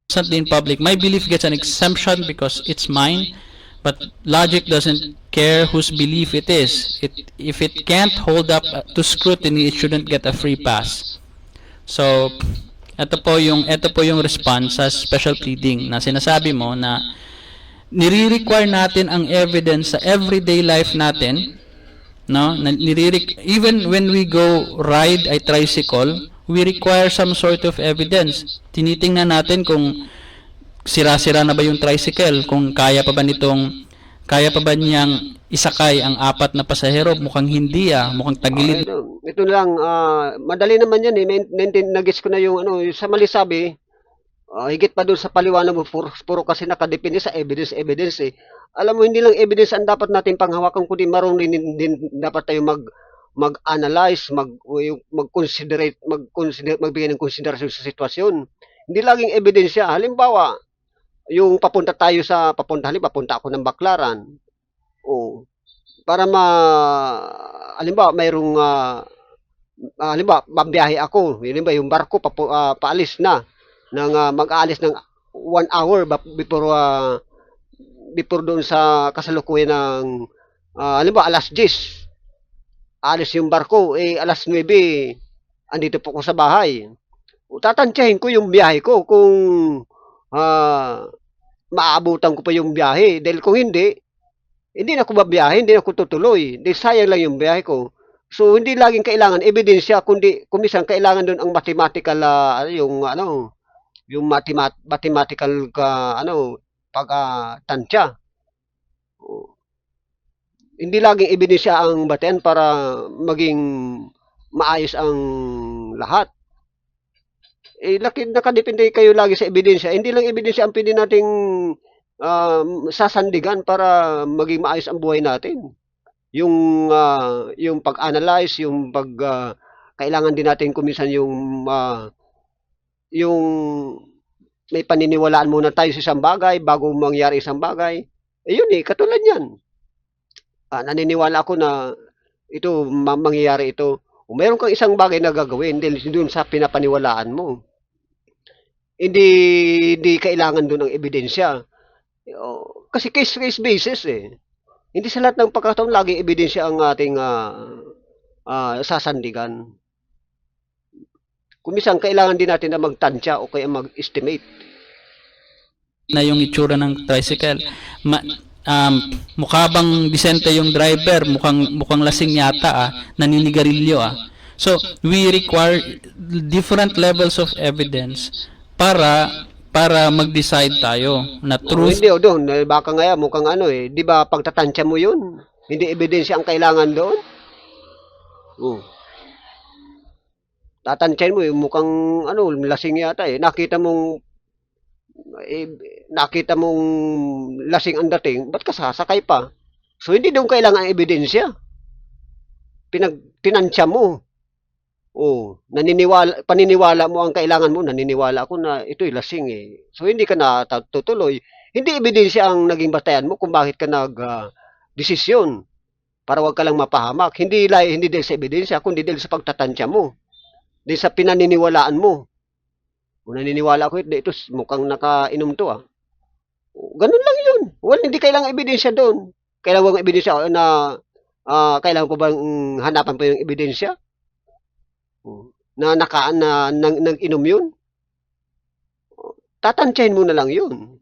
constantly in public. My belief gets an exemption because it's mine, but logic doesn't care whose belief it is. If it can't hold up to scrutiny, it shouldn't get a free pass. So, ito po yung response sa special pleading na sinasabi mo na nire-require natin ang evidence sa everyday life natin, no? Even when we go ride a tricycle, we require some sort of evidence. Tinitingnan natin kung sira-sira na ba yung tricycle, kung kaya pa ba niyang isakay ang 4 na pasahero. Mukhang hindi mukhang tagilid. Ito lang, madali naman yan nagets ko na yung sa malisabi, higit pa doon sa paliwanag mo, puro kasi nakadepende sa evidence Alam mo, hindi lang evidence ang dapat natin panghawakan, kundi marunong din dapat tayo mag-analyze, magbigay ng konsiderasyon sa sitwasyon. Hindi laging ebidensya. Halimbawa, yung papunta ako ng Baclaran. Para halimbawa, mayroong halimbawa, babiyahe ako. Halimbawa, yung barko paalis na mag-aalis ng 1 hour before doon sa kasalukuyan ng halimbawa alas 10 alis yung barko alas 9 andito po ako sa bahay. Tatantyahin ko yung biyahe ko kung maabutan ko pa yung biyahe dahil kung hindi na ako babiyahe, hindi na ako tutuloy. Dahil sayang lang yung biyahe ko. So hindi laging kailangan ebidensya kundi kumisan kailangan doon ang mathematical yung mathematical pagtantya. Hindi laging ebidensya ang batayan para maging maayos ang lahat. Nakadepende kayo lagi sa ebidensya. Hindi lang ebidensya ang pwede nating sasandigan para maging maayos ang buhay natin. Yung pag-analyze, yung kailangan din natin kuminsan yung may paniniwalaan muna tayo sa isang bagay bago mangyari isang bagay. Yun katulad yan. Naniniwala ako na ito, mangyayari ito. Mayroon kang isang bagay na gagawin dahil doon sa pinapaniwalaan mo. Hindi kailangan doon ang ebidensya. Kasi case basis Hindi sa lahat ng pagkakataon lagi ebidensya ang ating sasandigan. Kumisan kailangan din natin na magtansya o kaya mag-estimate. Na yung itsura ng tricycle. Mukha bang disente yung driver, mukhang lasing yata naninigarilyo So, we require different levels of evidence para mag-decide tayo na truth. Hindi doon, baka nga mukhang di ba pagtatansya mo yun? Hindi ebidensya ang kailangan doon? Tatansyahin mo mukhang lasing yata nakita mong lasing ang dating, ba't ka sasakay pa? So, hindi doon kailangan ang ebidensya. Tinansya mo. Paniniwala mo ang kailangan mo, naniniwala ako na ito'y lasing So, hindi ka na tutuloy. Hindi ebidensya ang naging batayan mo kung bakit ka desisyon para wag ka lang mapahamak. Hindi dahil sa ebidensya, kundi dahil sa pagtatansya mo, dahil sa pinaniniwalaan mo. Kung naniniwala ko, ito mukhang nakainom to ah. Ganun lang yun. Well, hindi kailangan ebidensya doon. Kailangan ebidensya na kailangan pa bang hanapan pa yung ebidensya? Nag-inom yun? Tatansyahin mo na lang yun.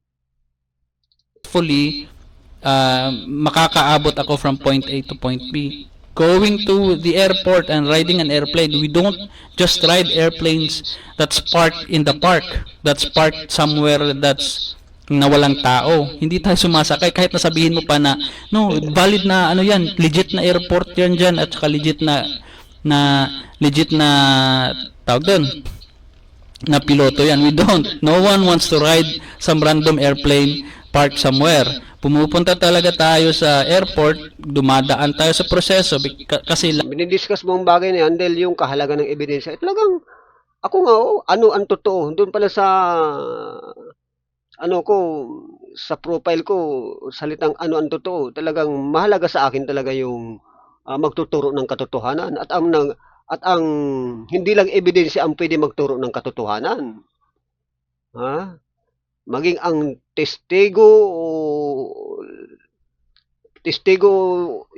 Hopefully, makakaabot ako from point A to point B. Going to the airport and riding an airplane, we don't just ride airplanes that's parked in the park, that's parked somewhere that's na walang tao. Hindi tayo sumasakay kahit nasabihin mo pa na no, valid na ano yan, legit na airport yan dyan at saka legit na tawag doon na piloto yan. We don't. No one wants to ride some random airplane parked somewhere. Pumupunta talaga tayo sa airport, dumadaan tayo sa proseso kasi Binidiscuss mo ang bagay na yan dahil yung kahalaga ng ebidensya. Talagang, ako nga, ano ang totoo. Doon pala sa, sa profile ko, salitang ano ang totoo. Talagang mahalaga sa akin talaga yung magtuturo ng katotohanan. At ang hindi lang ebidensya ang pwede magturo ng katotohanan. Ha? Maging ang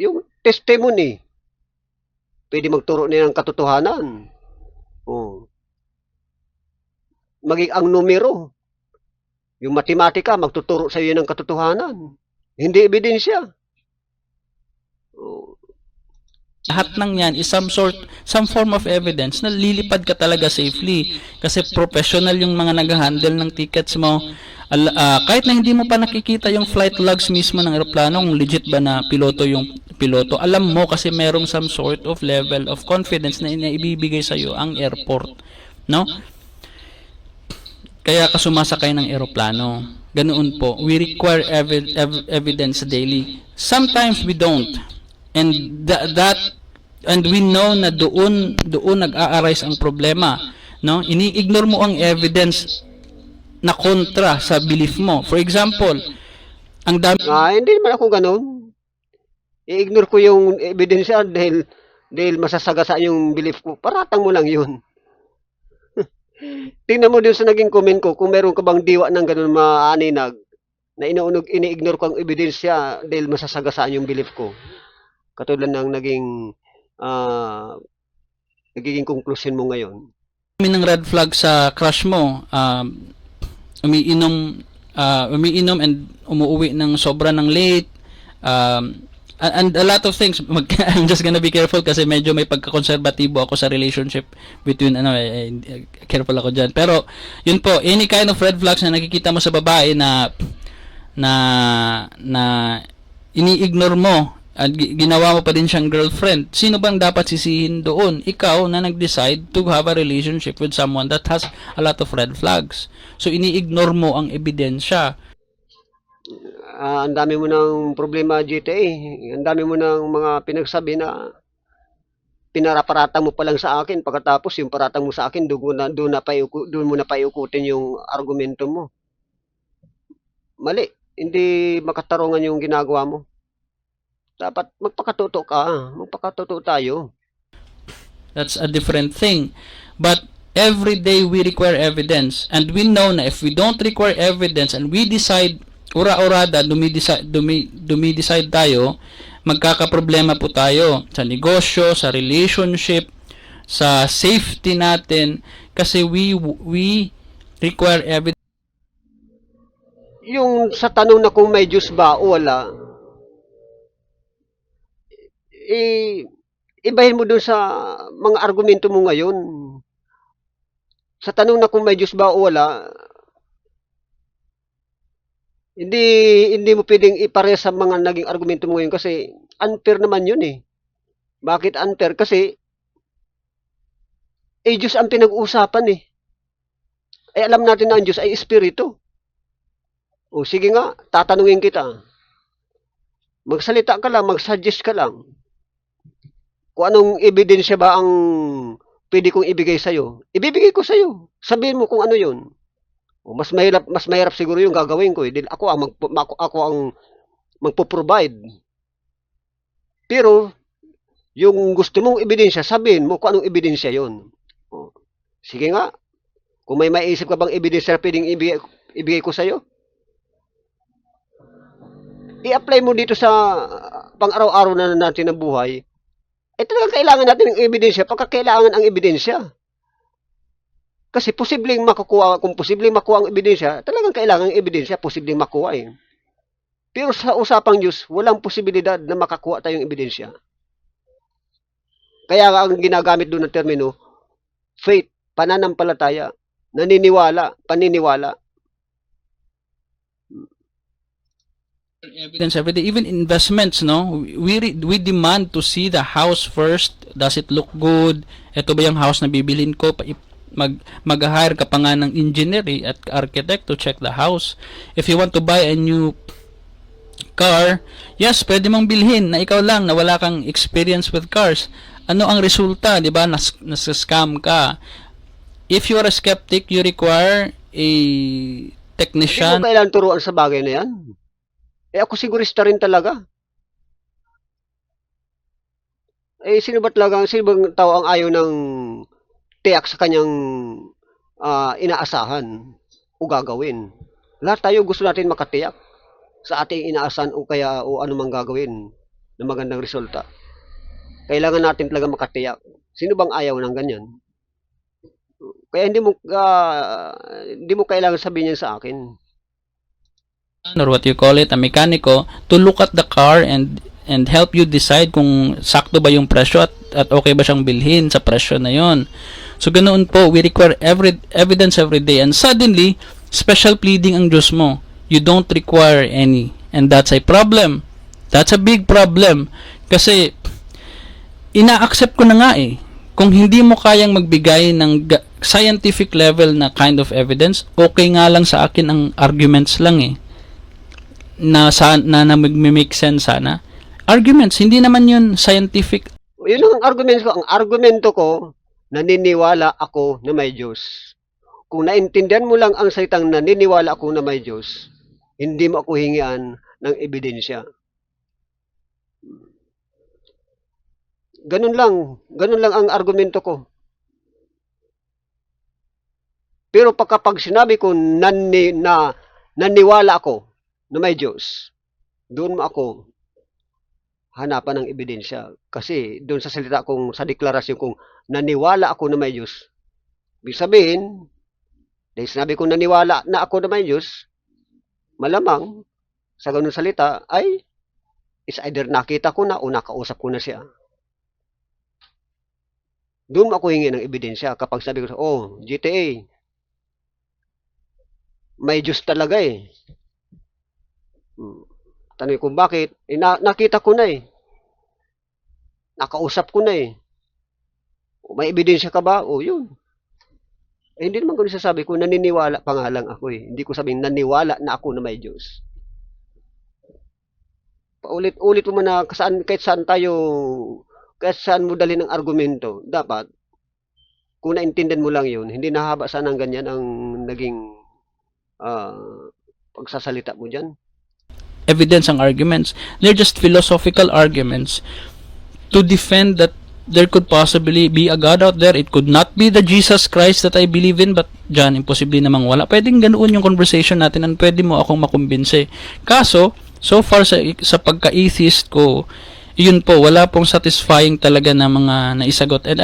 yung testimony, pwede magturo niya ng katotohanan. Oh. Maging ang numero, yung matematika, magtuturo sa iyo ng katotohanan. Hindi ebidensya. Oh. lahat ng yan is some form of evidence na lilipad ka talaga safely kasi professional yung mga nag-handle ng tickets mo. Kahit na hindi mo pa nakikita yung flight logs mismo ng eroplano kung legit ba na piloto, alam mo kasi merong some sort of level of confidence na ibibigay sa iyo ang airport, no? Kaya ka sumasakay ng eroplano. Ganoon po, we require evidence daily. Sometimes we don't. And we know na doon nag-a-arise ang problema, no? Ini-ignore mo ang evidence na kontra sa belief mo. For example, ang dami Hindi naman ako ganun. I-ignore ko yung ebidensya dahil masasagasa yung belief ko. Paratang mo lang yun. Tingnan mo din sa naging comment ko kung meron ka bang diwa ng ganun maaninag na ini-ignore ko ang ebidensya dahil masasagasaan yung belief ko. Katulad ng nagiging conclusion mo ngayon. ng red flag sa crush mo, umiinom and umuwi ng sobra ng late, and a lot of things. I'm just gonna be careful kasi medyo may pagkakonserbatibo ako sa relationship between careful ako dyan. Pero yun po, any kind of red flags na nakikita mo sa babae na ini-ignore mo at ginawa mo pa din siyang girlfriend, sino bang dapat sisihin doon? Ikaw na nag-decide to have a relationship with someone that has a lot of red flags. So ini-ignore mo ang ebidensya. Ang dami mo ng problema, GTA. Ang dami mo ng mga pinagsabi na pinaraparatang mo pa lang sa akin. Pagkatapos yung paratang mo sa akin, doon mo na paiukutin yung argumento mo. Mali. Hindi makatarungan yung ginagawa mo. Dapat magpakatuto ka. Magpakatuto tayo. That's a different thing. But every day we require evidence. And we know na if we don't require evidence and we decide ura-urada, dumidecide tayo, magkakaproblema po tayo sa negosyo, sa relationship, sa safety natin, kasi we require evidence. Yung sa tanong na kung may Diyos ba o wala, ibahin mo dun sa mga argumento mo ngayon. Sa tanong na kung may Diyos ba o wala, hindi mo pwedeng ipare sa mga naging argumento mo ngayon kasi unfair naman yun eh. Bakit unfair? Kasi Diyos ang pinag-uusapan eh. Alam natin na ang Diyos ay espiritu. O sige nga, tatanungin kita. Magsalita ka lang, mag-suggest ka lang. Kung anong ebidensya ba ang pwede kong ibigay sa'yo. Ibibigay ko sa'yo. Sabihin mo kung ano yun. O, mas mahirap siguro yung gagawin ko eh. Dahil ako ang magpo-provide. Pero yung gusto mong ebidensya, sabihin mo kung anong ebidensya 'yon. O, sige nga, kung may maiisip ka bang ebidensya na pwedeng ibigay ko sa'yo, i-apply mo dito sa pang-araw-araw na natin na buhay. Eh talagang kailangan natin ng ebidensya pagka kailangan ang ebidensya. Kasi kung posibleng makuha ang ebidensya, talagang kailangan ng ebidensya, posibleng makuha eh. Pero sa usapang Diyos, walang posibilidad na makakuha tayong ebidensya. Kaya nga ang ginagamit doon ng termino, faith, pananampalataya, naniniwala, paniniwala. Evidence every day, even investments, no, we demand to see the house first. Does it look good? Ito ba yung house na bibilhin ko? Mag-hire ka pa nga ng engineer at architect to check the house. If you want to buy a new car, yes, pwede mong bilhin na ikaw lang na wala kang experience with cars. Ano ang resulta, di ba? Nas-scam ka. If you are a skeptic, you require a Hindi technician. mo kailangan turuan sa bagay na yan. Eh ako sigurista rin talaga. Eh sino bang tao ang ayaw ng tiyak sa kanyang inaasahan o gagawin? Lahat tayo gusto natin makatiyak sa ating inaasahan o anumang gagawin na magandang resulta. Kailangan natin talaga makatiyak. Sino bang ayaw ng ganyan? Kaya hindi mo kailangan sabihin yan sa akin. Or what you call it, a mekaniko, to look at the car and help you decide kung sakto ba yung presyo at okay ba siyang bilhin sa presyo na yon. So ganoon po, we require evidence every day, and suddenly special pleading ang Diyos mo. You don't require any, and that's a problem. That's a big problem kasi ina-accept ko na nga eh. Kung hindi mo kayang magbigay ng scientific level na kind of evidence, okay nga lang sa akin ang arguments lang eh. Na mag-make sense sana. Arguments, hindi naman yun scientific. Yun ang argumento ko. Ang argumento ko, naniniwala ako na may Diyos. Kung naintindihan mo lang ang salitang naniniwala ako na may Diyos, hindi mo ako hingian ng ebidensya. Ganun lang ang argumento ko. Pero kapag sinabi ko naniwala ako na may Diyos, doon mo ako hanapan ng ebidensya. Kasi doon sa salita kong, sa deklarasyon kong naniwala ako na may Diyos, ibig sabihin, dahil sinabi kong naniwala na ako na may Diyos, malamang sa ganun salita ay is either nakita ko na o nakausap ko na siya. Doon ako hingi ng ebidensya kapag sabi ko, oh, GTA, may Diyos talaga eh. Tanong ko bakit? Eh, nakita ko na eh. Nakausap ko na eh. May ebidensya ka ba? O yun. Eh, hindi naman ko sasabi ko, naniniwala pa nga lang ako eh. Hindi ko sabihin, naniwala na ako na may Diyos. Paulit-ulit mo na kahit saan mo dali ng argumento, dapat, kung naintindihan mo lang yun, hindi nahaba sana ng ganyan ang naging pagsasalita mo dyan. Evidence ang arguments. They're just philosophical arguments to defend that there could possibly be a God out there. It could not be the Jesus Christ that I believe in, but dyan, imposible namang wala. Pwedeng ganoon yung conversation natin and pwede mo akong makumbinse. Kaso, so far sa pagka-atheist ko, yun po, wala pong satisfying talaga na mga naisagot. And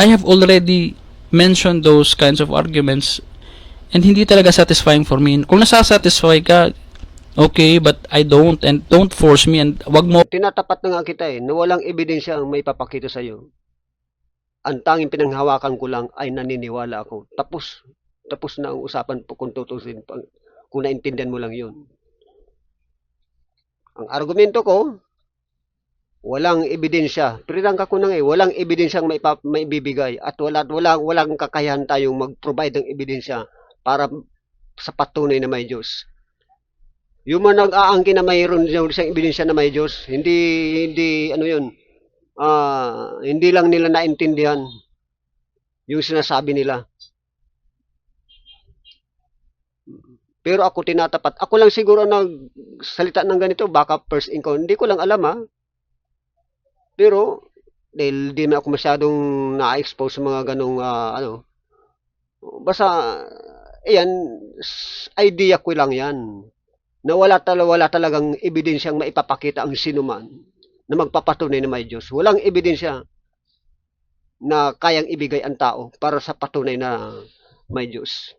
I have already mentioned those kinds of arguments and hindi talaga satisfying for me. Kung nasasatisfy ka, okay, but I don't, and don't force me, and wag mo. Tinatapat na nga kita eh, na walang ebidensya ang may papakita sa iyo. Ang tanging pinanghawakan ko lang ay naniniwala ako. Tapos na ang usapan po kung tutusin, kung naintindihan mo lang yun. Ang argumento ko, walang ebidensya. Prirangka ko na nga eh, walang ebidensyang may bibigay at walang kakayahan tayong mag-provide ng ebidensya para sa patunay na may Diyos. Yung mga nag-aangkin na mayroon siyang ebidensya na may Diyos, hindi lang nila naintindihan yung sinasabi nila. Pero ako tinatapat. Ako lang siguro nagsalita ng ganito, baka first in ko. Hindi ko lang alam ha. Pero dahil di na ako masyadong na-expose sa mga ganong basta ayan, idea ko lang yan. Na wala talagang ebidensyang maipapakita ang sinuman na magpapatunay na may Diyos. Walang ebidensya na kayang ibigay ang tao para sa patunay na may Diyos.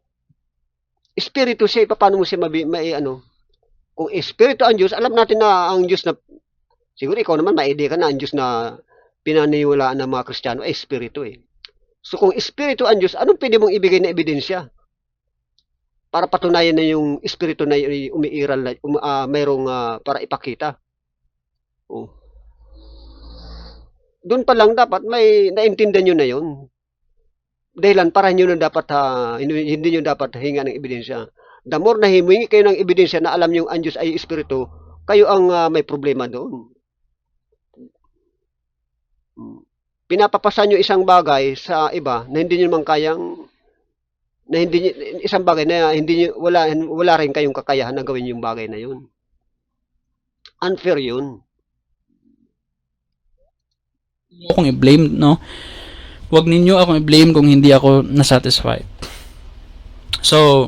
Espiritu siya, paano mo siya kung espiritu ang Diyos, alam natin na ang Diyos na, siguro ikaw naman, maide ka na, ang Diyos na pinaniniwalaan ng mga Kristiyano ay espiritu eh. So kung espiritu ang Diyos, anong pwede mong ibigay na ebidensya? Para patunayan na yung espiritu na umiiral na, mayroong para ipakita. Oh. Doon pa lang dapat may naintindihan nyo na yun. Dahilan para nyo na dapat, hindi nyo dapat hinga ng ebidensya. The more na himingi kayo ng ebidensya na alam nyo ang Diyos ay espiritu, kayo ang may problema doon. Pinapapasan nyo isang bagay sa iba na hindi nyo naman kayang, na hindi isang bagay na hindi nyo, wala rin kayong kakayahan na gawin yung bagay na yun. Unfair yun. Akong i-blame, no? Huwag ninyo akong i-blame kung hindi ako nasatisfied. So,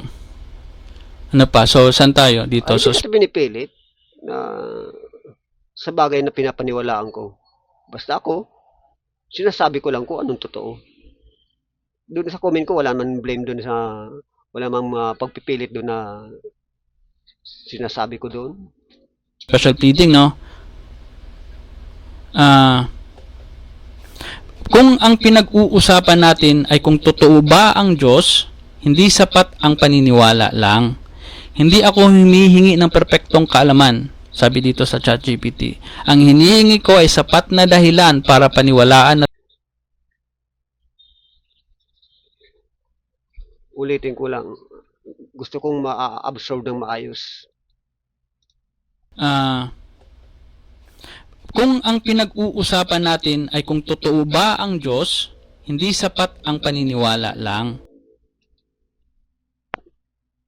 ano pa? So, saan tayo dito? So, Hindi ito pinipilit na sa bagay na pinapaniwalaan ko. Basta ako, sinasabi ko lang kung anong totoo. Doon sa comment ko, wala man blame doon sa, wala mang pagpipilit doon na sinasabi ko doon. special pleading, no? Kung ang pinag-uusapan natin ay kung totoo ba ang Diyos, hindi sapat ang paniniwala lang. Hindi ako humihingi ng perpektong kaalaman, sabi dito sa ChatGPT. Ang hinihingi ko ay sapat na dahilan para paniwalaan na Ulitin ko lang, gusto kong ma-absorb ng maayos. kung ang pinag-uusapan natin ay kung totoo ba ang Diyos, hindi sapat ang paniniwala lang.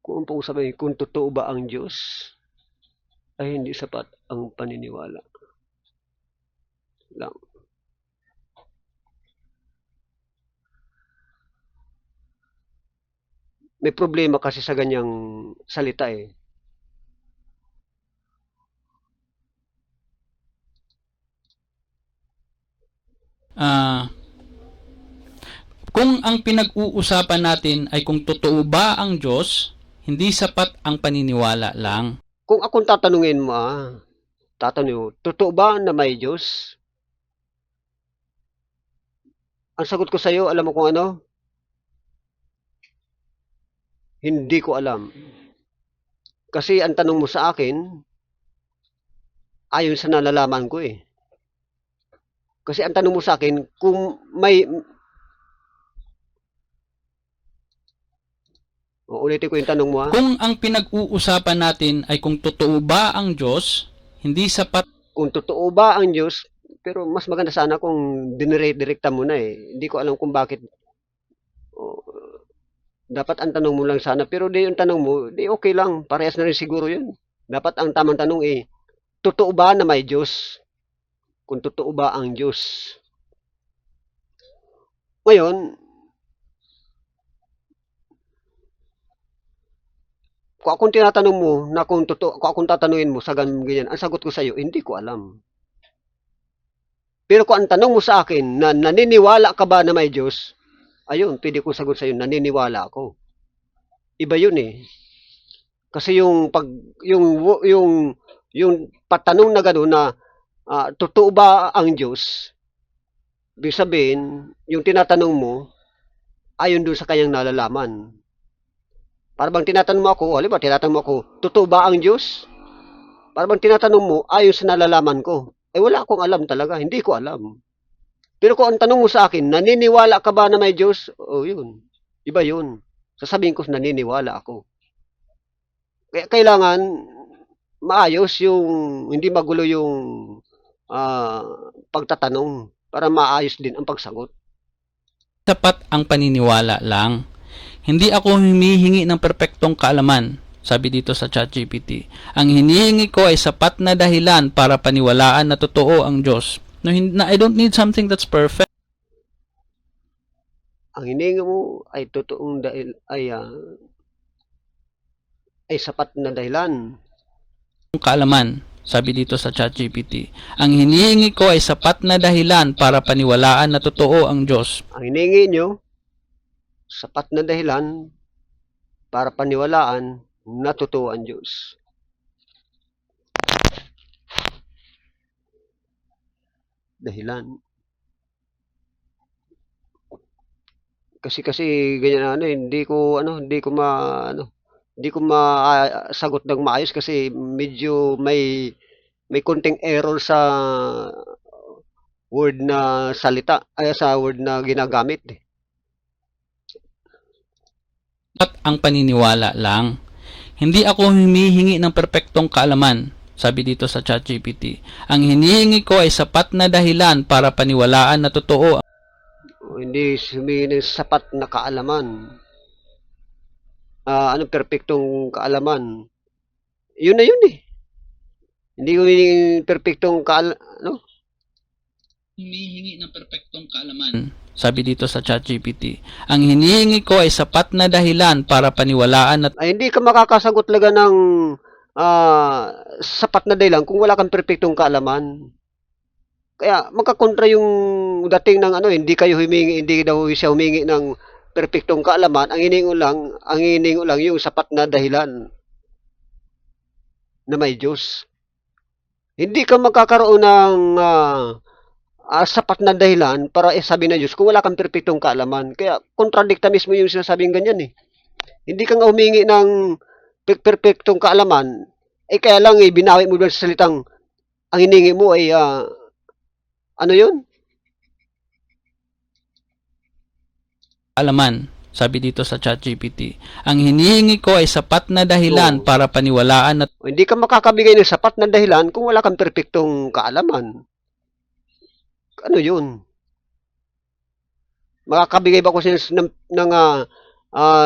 Kung pag-usapan, kung totoo ba ang Diyos, ay hindi sapat ang paniniwala lang. May problema kasi sa ganyang salita eh. Kung ang pinag-uusapan natin ay kung totoo ba ang Diyos, hindi sapat ang paniniwala lang. Kung akong tatanungin mo, totoo ba na may Diyos? Ang sagot ko sa iyo, alam mo kung ano? Hindi ko alam. Kasi ang tanong mo sa akin, ayon sa nalalaman ko eh. Kasi ang tanong mo sa akin, kung may... ulitin ko yung tanong mo ha. Kung ang pinag-uusapan natin ay kung totoo ba ang Diyos, hindi sapat. Kung totoo ba ang Diyos, pero mas maganda sana kung direkta mo na eh. Hindi ko alam kung bakit. Dapat ang tanong mo lang sana, pero di yung tanong mo, di okay lang. Parehas na rin siguro yun. Dapat ang tamang tanong eh, totoo ba na may Diyos? Kung totoo ba ang Diyos? Ngayon, kung akong tinatanong mo na kung akong tatanungin mo sa ganyan, ang sagot ko sa iyo, hindi ko alam. Pero kung ang tanong mo sa akin, na naniniwala ka ba na may Diyos? Ayun, pwede ko sagot sa iyo, naniniwala ako. Iba yun eh. Kasi yung patanong na gano'n na totoo ba ang Diyos? Ibig sabihin, yung tinatanong mo, ayon doon sa kanyang nalalaman. Para bang tinatanong mo ako, halimbawa tinatanong mo ako, totoo ba ang Diyos? Para bang tinatanong mo, ayon sa nalalaman ko. Eh wala akong alam talaga, hindi ko alam. Pero kung ang tanong mo sa akin, naniniwala ka ba na may Diyos? Oh, yun. Iba yun. Sasabihin ko, naniniwala ako. Kaya kailangan maayos yung, hindi magulo yung pagtatanong para maayos din ang pagsagot. Sapat ang paniniwala lang. Hindi ako humihingi ng perpektong kaalaman. Sabi dito sa ChatGPT, ang hinihingi ko ay sapat na dahilan para paniwalaan na totoo ang Diyos. No, I don't need something that's perfect. Ang hiningi mo ay totoong dahil ay sapat na dahilan. Kaalaman. Sabi dito sa ChatGPT, ang hinihingi ko ay sapat na dahilan para paniwalaan na totoo ang Diyos. Ang hiningi nyo, sapat na dahilan para paniwalaan na totoo ang Diyos. Dahilan. Kasi ganyan hindi ko masagot ng maayos kasi medyo may konting error sa word na salita ay sa word na ginagamit. At ang paniniwala lang. Hindi ako humihingi ng perpektong kaalaman. Sabi dito sa ChatGPT, ang hinihingi ko ay sapat na dahilan para paniwalaan na totoo. Hindi humingi ng sapat na kaalaman. Anong perpektong kaalaman? Yun na yun eh. Hindi humingi ng perpektong Humihingi ng perpektong kaalaman. Sabi dito sa ChatGPT, ang hinihingi ko ay sapat na dahilan para paniwalaan na ay hindi ka makakasagot talaga ng sapat na dahilan kung wala kang perpektong kaalaman. Kaya magkakontra yung dating ng hindi daw siya humingi ng perpektong kaalaman, ang hiningo lang yung sapat na dahilan na may Diyos. Hindi ka magkakaroon ng sapat na dahilan para sabi na Diyos kung wala kang perpektong kaalaman. Kaya kontradikta mismo yung sinasabing ganyan eh. Hindi ka nga humingi ng perpektong kaalaman, kaya lang binawi mo doon sa salitang ang hiningi mo ay ano yun? kaalaman. Sabi dito sa ChatGPT, ang hinihingi ko ay sapat na dahilan para paniwalaan na Hindi ka makakabigay ng sapat na dahilan kung wala kang perpektong kaalaman. Ano yun? Makakabigay ba ko ng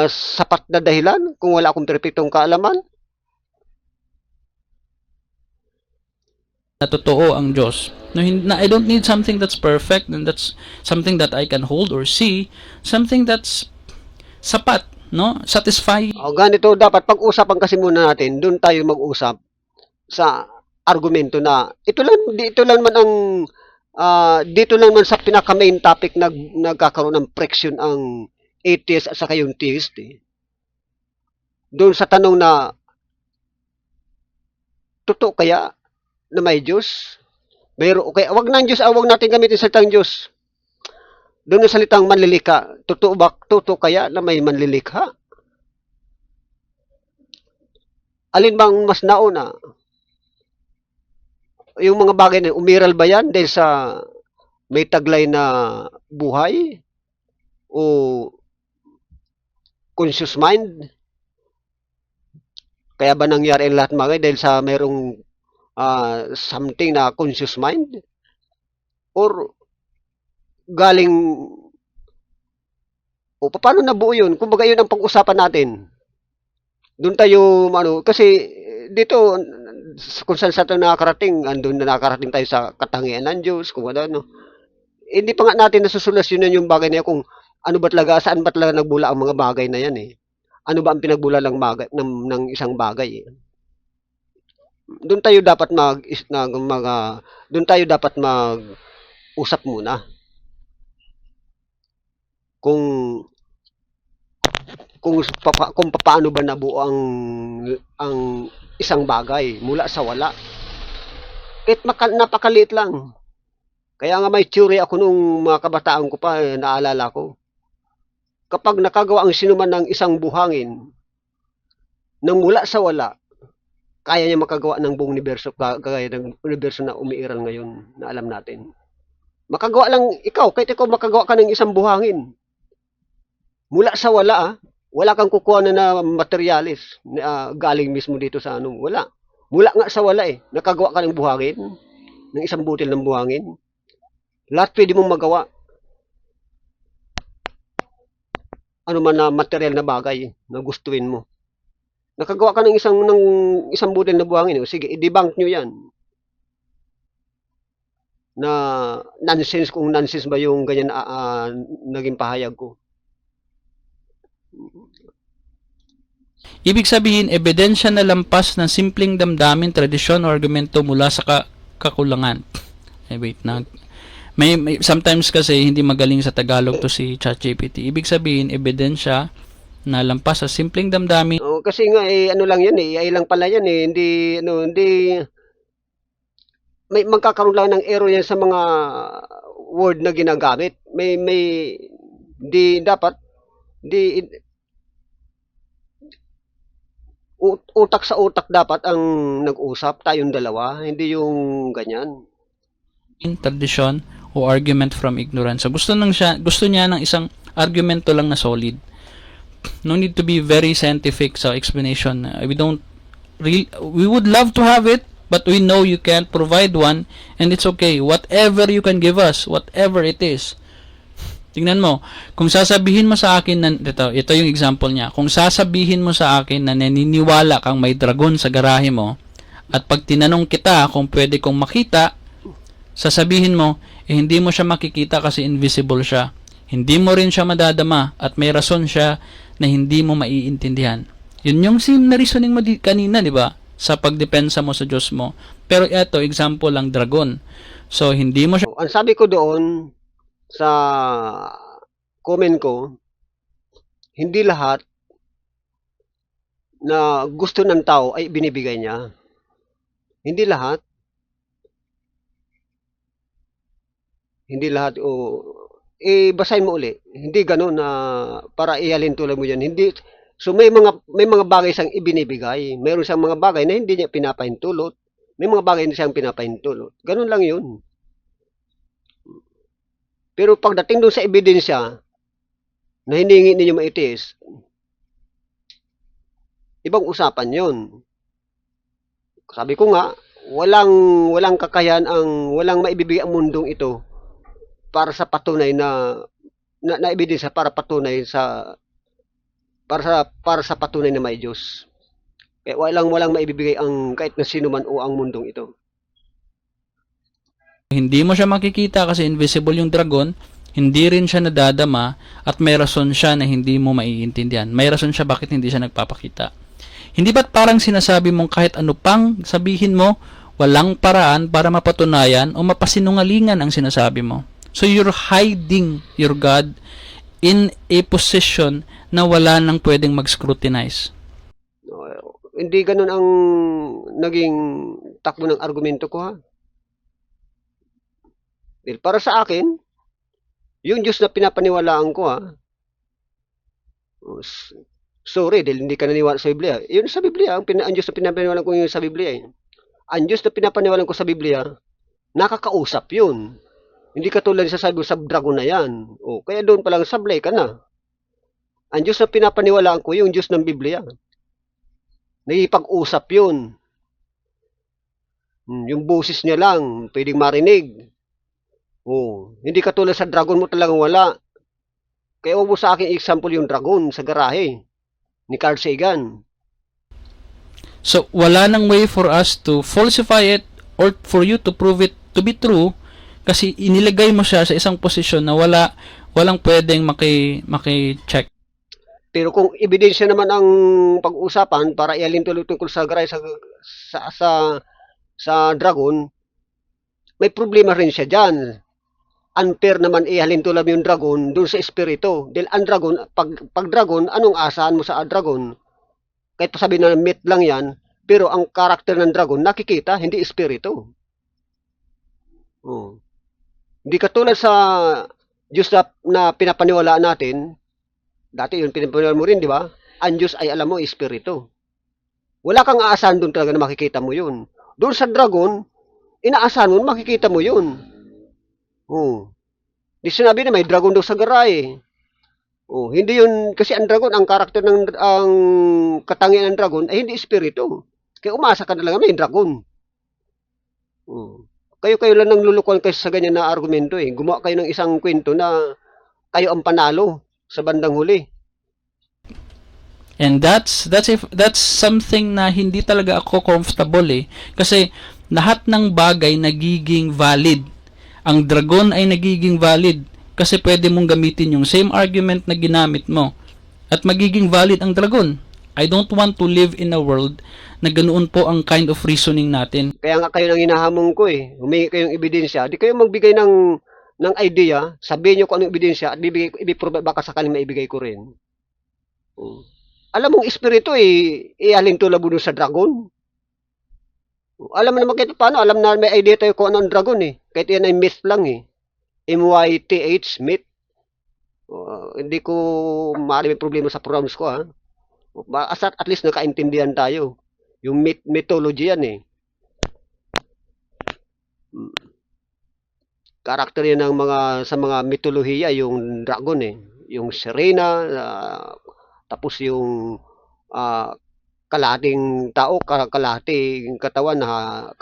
sapat na dahilan kung wala akong perpektong kaalaman? na totoo ang Diyos. No, I don't need something that's perfect and that's something that I can hold or see, something that's sapat, no? Satisfying. Ganito dapat pag-usapan kasi muna natin, doon tayo mag-usap sa argumento na dito lang man sa pinaka main topic nagkakaroon ng friction ang atheist at saka yung theist eh. Doon sa tanong na totoo kaya na may Diyos? Kaya wag natin gamitin salitang Diyos. Doon sa salitang manlilikha, totoo kaya na may manlilikha? Alin bang mas nauna? Yung mga bagay na umiral ba yan dahil sa may taglay na buhay? O conscious mind? Kaya ba nangyari ang lahat mga dahil sa mayroong something na conscious mind? Or galing paano nabuo yun? Kumbaga yun ang pag-usapan natin. Doon tayo kasi dito kung saan sa ito nakakarating, andun na nakakarating tayo sa katangian ng Diyos, kung ano. Hindi pa nga natin nasusolusyonan yung bagay na yan kung ano ba talaga, saan ba talaga nagbula ang mga bagay na yan eh. Ano ba ang pinagbula ng isang bagay eh. Doon tayo dapat mag-usap muna. Kung paano ba nabuo ang isang bagay mula sa wala. Kahit napakaliit lang. Kaya nga may theory ako nung mga kabataan ko pa, naalala ko. Kapag nakagawa ang sinuman ng isang buhangin nang mula sa wala, kaya niya makagawa ng buong universo, kagaya ng universo na umiiral ngayon na alam natin. Makagawa lang kahit ikaw makagawa ka ng isang buhangin. Mula sa wala, wala kang kukuha na materialis galing mismo dito sa wala. Mula nga sa wala eh. Nakagawa ka ng buhangin, ng isang butil ng buhangin. Lahat pwede mong magawa. Ano man na material na bagay na gustuin mo. Nakagawa ka ng isang budel na buhangin, o sige, i-debunk nyo yan. Na nonsense, kung nonsense ba yung ganyan naging pahayag ko. Ibig sabihin, ebidensya na lampas ng simpleng damdamin, tradisyon o argumento mula sa kakulangan. Wait na. May sometimes kasi hindi magaling sa Tagalog to si ChatGPT. Ibig sabihin, ebidensya na lampas sa simpleng damdamin. Kasi nga ano lang yan AI lang pala yan hindi may magkakaroon lang ng error yan sa mga word na ginagamit. May di dapat di utak sa utak dapat ang nag-usap, tayong dalawa, hindi yung ganyan. Tradisyon o argument from ignorance. So gusto niya ng isang argumento lang na solid. No need to be very scientific sa explanation. We would love to have it, but we know you can't provide one, and it's okay. Whatever you can give us, whatever it is. Tingnan mo, kung sasabihin mo sa akin na, ito yung example niya, kung sasabihin mo sa akin na naniniwala kang may dragon sa garahe mo, at pag tinanong kita kung pwede kong makita, sasabihin mo, hindi mo siya makikita kasi invisible siya. Hindi mo rin siya madadama at may rason siya na hindi mo maiintindihan. Yun yung same na reasoning mo kanina, di ba? Sa pagdepensa mo sa Diyos mo. Pero ito, example lang, dragon. So, hindi mo siya... Ang sabi ko doon, sa comment ko, hindi lahat na gusto ng tao ay binibigay niya. Hindi lahat. Hindi lahat basahin mo uli. Hindi ganoon na para ihalin tulad mo yan. Hindi. So may mga bagay siyang ibinibigay. Mayroon siyang mga bagay na hindi niya pinapahintulot. May mga bagay na siyang pinapahintulot. Ganun lang 'yun. Pero pagdating doon sa ebidensya na hiningi ninyo maitiis, ibang usapan 'yun. Sabi ko nga, walang kakayahan walang maibibigay ang mundong ito para sa patunay na ebidensya para sa patunay na may Diyos. Kaya walang maibibigay ang kahit na sino man o ang mundong ito. Hindi mo siya makikita kasi invisible yung dragon, hindi rin siya nadadama, at may rason siya na hindi mo maiintindihan. May rason siya bakit hindi siya nagpapakita. Hindi ba't parang sinasabi mong kahit ano pang sabihin mo, walang paraan para mapatunayan o mapasinungalingan ang sinasabi mo? So you're hiding your God in a position na wala nang pwedeng mag-scrutinize. Hindi ganun ang naging takbo ng argumento ko, ha. Para sa akin, yung Diyos na pinapaniwalaan ko, ha. Sorry, dahil hindi ka naniwala sa Biblia. Yun sa Biblia, ang Diyos na pinapaniwalaan ko yung sa Biblia. Ang Diyos na pinapaniwalaan ko sa Biblia, nakakausap yun. Hindi katulad sa sabi sa dragon na yan. Kaya doon pa lang sablay ka na. Ang Diyos na pinapaniwalaan ko, yung Diyos ng Biblia. Nakipag-usap yun. Yung boses niya lang, pwedeng marinig. Hindi katulad sa dragon mo talagang wala. Kaya huwag mo sa akin example yung dragon sa garahe ni Carl Sagan. So, wala nang way for us to falsify it or for you to prove it to be true kasi inilagay mo siya sa isang posisyon na walang pwedeng maki-check. Pero kung ebidensya naman ang pag-usapan para ialin tuloy tungkol sa garahe sa dragon, may problema rin siya dyan. Unfair naman ihalin tulad yung dragon doon sa espiritu. Dahil ang dragon, pag dragon, anong asahan mo sa dragon? Kahit pa sabihin na myth lang yan, pero ang karakter ng dragon nakikita, hindi espiritu. Hindi katulad sa Diyos na pinapaniwalaan natin, dati yun pinapaniwalaan mo rin, di ba? Ang Diyos ay alam mo, espiritu. Wala kang aasahan doon talaga na makikita mo yun. Doon sa dragon, inaasahan mo, makikita mo yun. Di sinabi na may dragon daw sa garahe. Hindi yun, kasi ang dragon, ang karakter ang katangian ng dragon ay hindi espiritu. Kaya umasa ka na lang may dragon. Kayo lang nang lulukuhan kayo sa ganyan na argumento eh. Gumawa kayo ng isang kwento na kayo ang panalo sa bandang huli. And that's something na hindi talaga ako comfortable eh. Kasi lahat ng bagay nagiging valid. Ang dragon ay nagiging valid kasi pwede mong gamitin yung same argument na ginamit mo at magiging valid ang dragon. I don't want to live in a world na ganoon po ang kind of reasoning natin. Kaya nga kayo nang hinahamon ko eh. Humingi kayong ebidensya. Di kayo magbigay ng idea. Sabihin nyo kung anong ebidensya at baka sakaling maibigay ko rin. Alam mong espiritu eh, ialin tulad mo dun sa dragon. Alam mo naman kahit paano, alam na may idea tayo kung ano ang dragon eh. Kahit yan ay myth lang eh. MYTH, myth. Hindi ko may problema sa pronounce ko ha. At least nakaintindihan tayo. Yung mythology yan eh. Karakter yan ng sa mga mitolohiya, yung dragon eh. Yung Serena, tapos yung kalahating tao, kalahating katawan na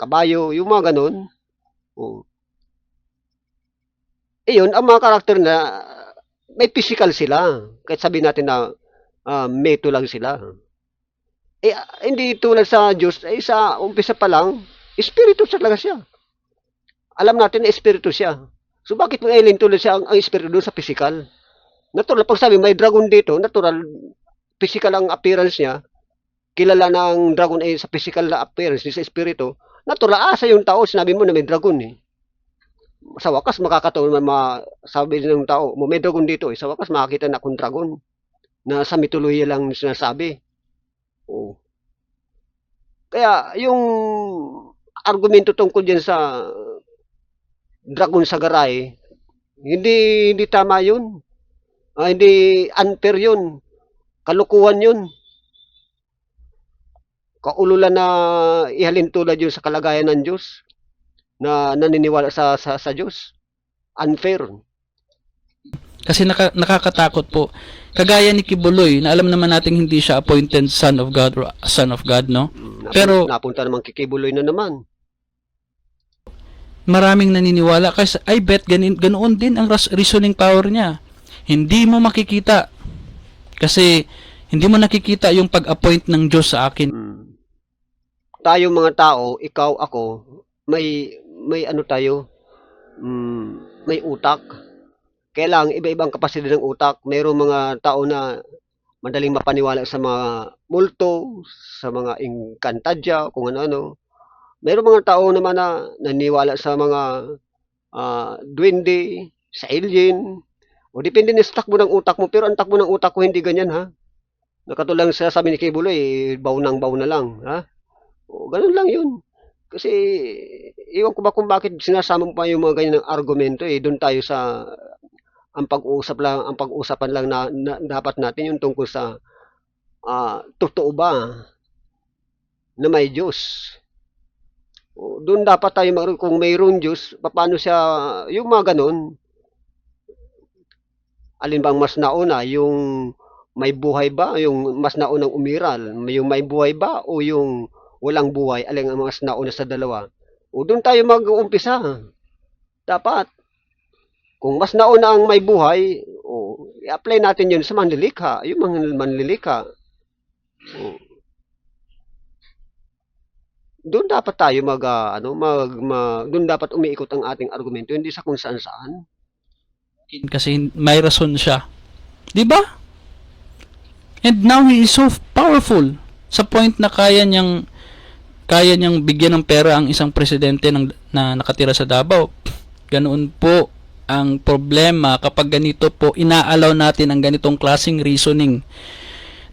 kabayo, yung mga ganun. Iyon, ang mga karakter na may physical sila. Kahit sabihin natin na meto lang sila. Hindi tulad sa Diyos, sa umpisa pa lang, espiritu talaga siya. Alam natin na espiritu siya. So bakit mag-alien tulad siya ang espiritu doon sa physical? Natural, pag sabi may dragon dito, natural, physical ang appearance niya, kilala ng dragon ay sa physical na appearance, sa espiritu, natural, sa yung tao, sinabi mo na may dragon eh. Sa wakas, makakataon sabi ng tao, may dragon dito eh. Sa wakas, makakita na akong dragon na sa mitolohiya lang sinasabi. Oh. Kaya, yung argumento tungkol dyan sa dragon sa garay, hindi tama yun. Hindi unfair yun. Kalukuhan yun. Kaululan na ihalin tulad yun sa kalagayan ng Diyos na naniniwala sa Diyos. Unfair. Kasi nakakatakot po. Kagaya ni Kibuloy, na alam naman natin hindi siya appointed son of God or son of God, no? Pero napunta naman kikibuloy na naman. Maraming naniniwala kasi I bet ganoon din ang reasoning power niya. Hindi mo makikita kasi hindi mo nakikita yung pag-appoint ng Diyos sa akin. Tayo mga tao, ikaw, ako, may ano tayo, may utak. Kaya lang, iba-ibang kapasidad ng utak. Mayroong mga tao na madaling mapaniwala sa mga multo, sa mga inkantadya, kung ano-ano. Mayroong mga tao naman na naniniwala sa mga duwende, sa alien. O depende na sa takbo ng utak mo. Pero ang takbo ng utak ko hindi ganyan ha. Nakatulang sa sabi ni Kibulo baw na lang. Ha? O, ganun lang yun. Kasi, iwan ko ba kung bakit sinasama mo pa yung mga ganyan ng argumento doon tayo sa ang pag-uusapan lang na dapat natin yung tungkol sa totoo ba na may Diyos. O, doon dapat tayo kung mayroong Diyos, paano siya yung mga ganun. Alin bang mas nauna, yung may buhay ba, yung mas naunang umiral, yung may buhay ba o yung walang buhay, alin ang mas nauna sa dalawa. O doon tayo mag-uumpisa. Dapat. Kung mas nauna ang may buhay, i-apply natin yun sa manlilikha. Yung mga manlilikha. Doon dapat tayo doon dapat umiikot ang ating argumento, hindi sa kung saan-saan. Kasi may rason siya. 'Di ba? And now he is so powerful sa point na kaya niyang bigyan ng pera ang isang presidente na nakatira sa Davao. Ganoon po ang problema kapag ganito po inaalaw natin ang ganitong klaseng reasoning.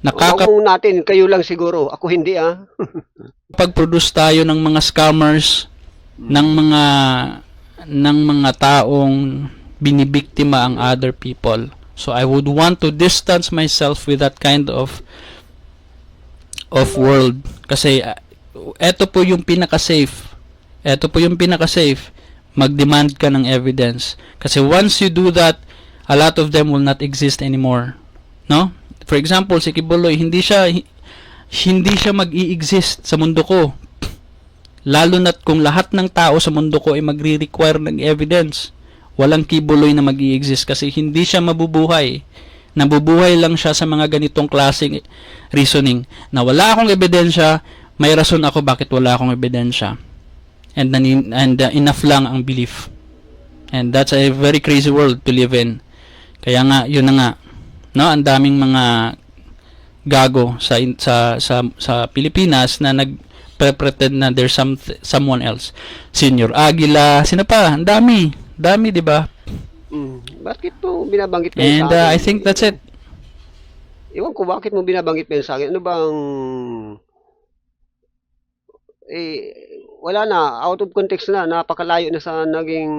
Natin, kayo lang siguro. Ako hindi Pag-produce tayo ng mga scammers, ng mga taong binibiktima ang other people. So I would want to distance myself with that kind of world kasi eto po yung pinaka-safe. Mag-demand ka ng evidence. Kasi once you do that, a lot of them will not exist anymore. No? For example, si Kibuloy, hindi siya mag-i-exist sa mundo ko. Lalo na't kung lahat ng tao sa mundo ko ay magre-require ng evidence. Walang Kibuloy na mag-i-exist kasi hindi siya mabubuhay Nabubuhay lang siya sa mga ganitong klaseng reasoning na wala akong ebidensya, may rason ako bakit wala akong ebidensya. And enough lang ang belief. And that's a very crazy world to live in. Kaya nga, yun na nga. No, ang daming mga gago sa Pilipinas na nagpre-pretend na there's someone else. Senior Aguila, sino pa? Ang dami, 'di ba? Bakit mo binabanggit mo yun And sa akin? I think that's it. Ewan ko bakit mo binabanggit mo yun sa akin. Ano bang wala na, out of context na, napakalayo na sa naging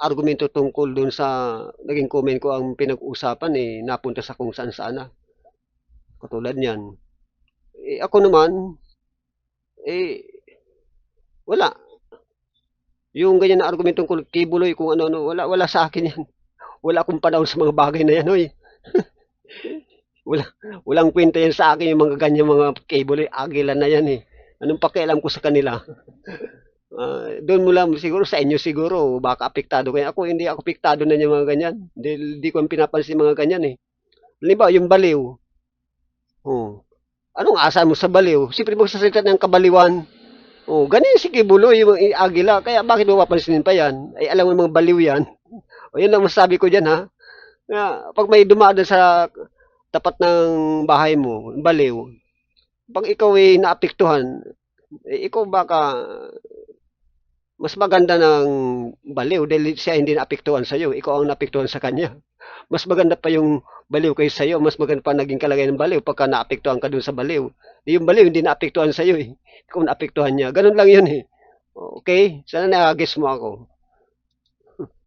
argumento tungkol dun sa naging comment ko. Ang pinag-usapan napunta sa kung saan saan na. Katulad niyan. Ako naman, wala. Yung ganyan na argumento tungkol kibuloy, kung ano-ano, wala sa akin yan. Wala akong panahon sa mga bagay na yan, oy. Walang kwenta yan sa akin, yung mga ganyan mga kibuloy, agila na yan eh. Anong pakialam ko sa kanila? Doon mo lang siguro, sa inyo siguro, baka apektado kayo. Ako, hindi ako apektado na yung mga ganyan. Hindi ko pinapansin mga ganyan eh. Halimbawa, yung baliw. Oh. Anong asa mo sa baliw? Siyempre magsasalita ng kabaliwan. Oh, ganyan si Kibuloy, yung agila. Kaya bakit mo papansinin pa yan? Ay, alam mo mga baliw yan. O, yun lang masabi ko dyan, ha? Pag may dumaan sa tapat ng bahay mo, baliw, pag ikaw ay naapektuhan, ikaw baka mas maganda ng baliw dahil siya hindi naapektuhan sa'yo, ikaw ang naapektuhan sa kanya. Mas maganda pa yung baliw kaysa sa'yo, mas maganda pa naging kalagayan ng baliw pagka naapektuhan ka dun sa baliw. Yung baliw hindi naapektuhan sa'yo eh, ikaw naapektuhan niya. Ganun lang yun eh. Okay? Sana nag-guess mo ako.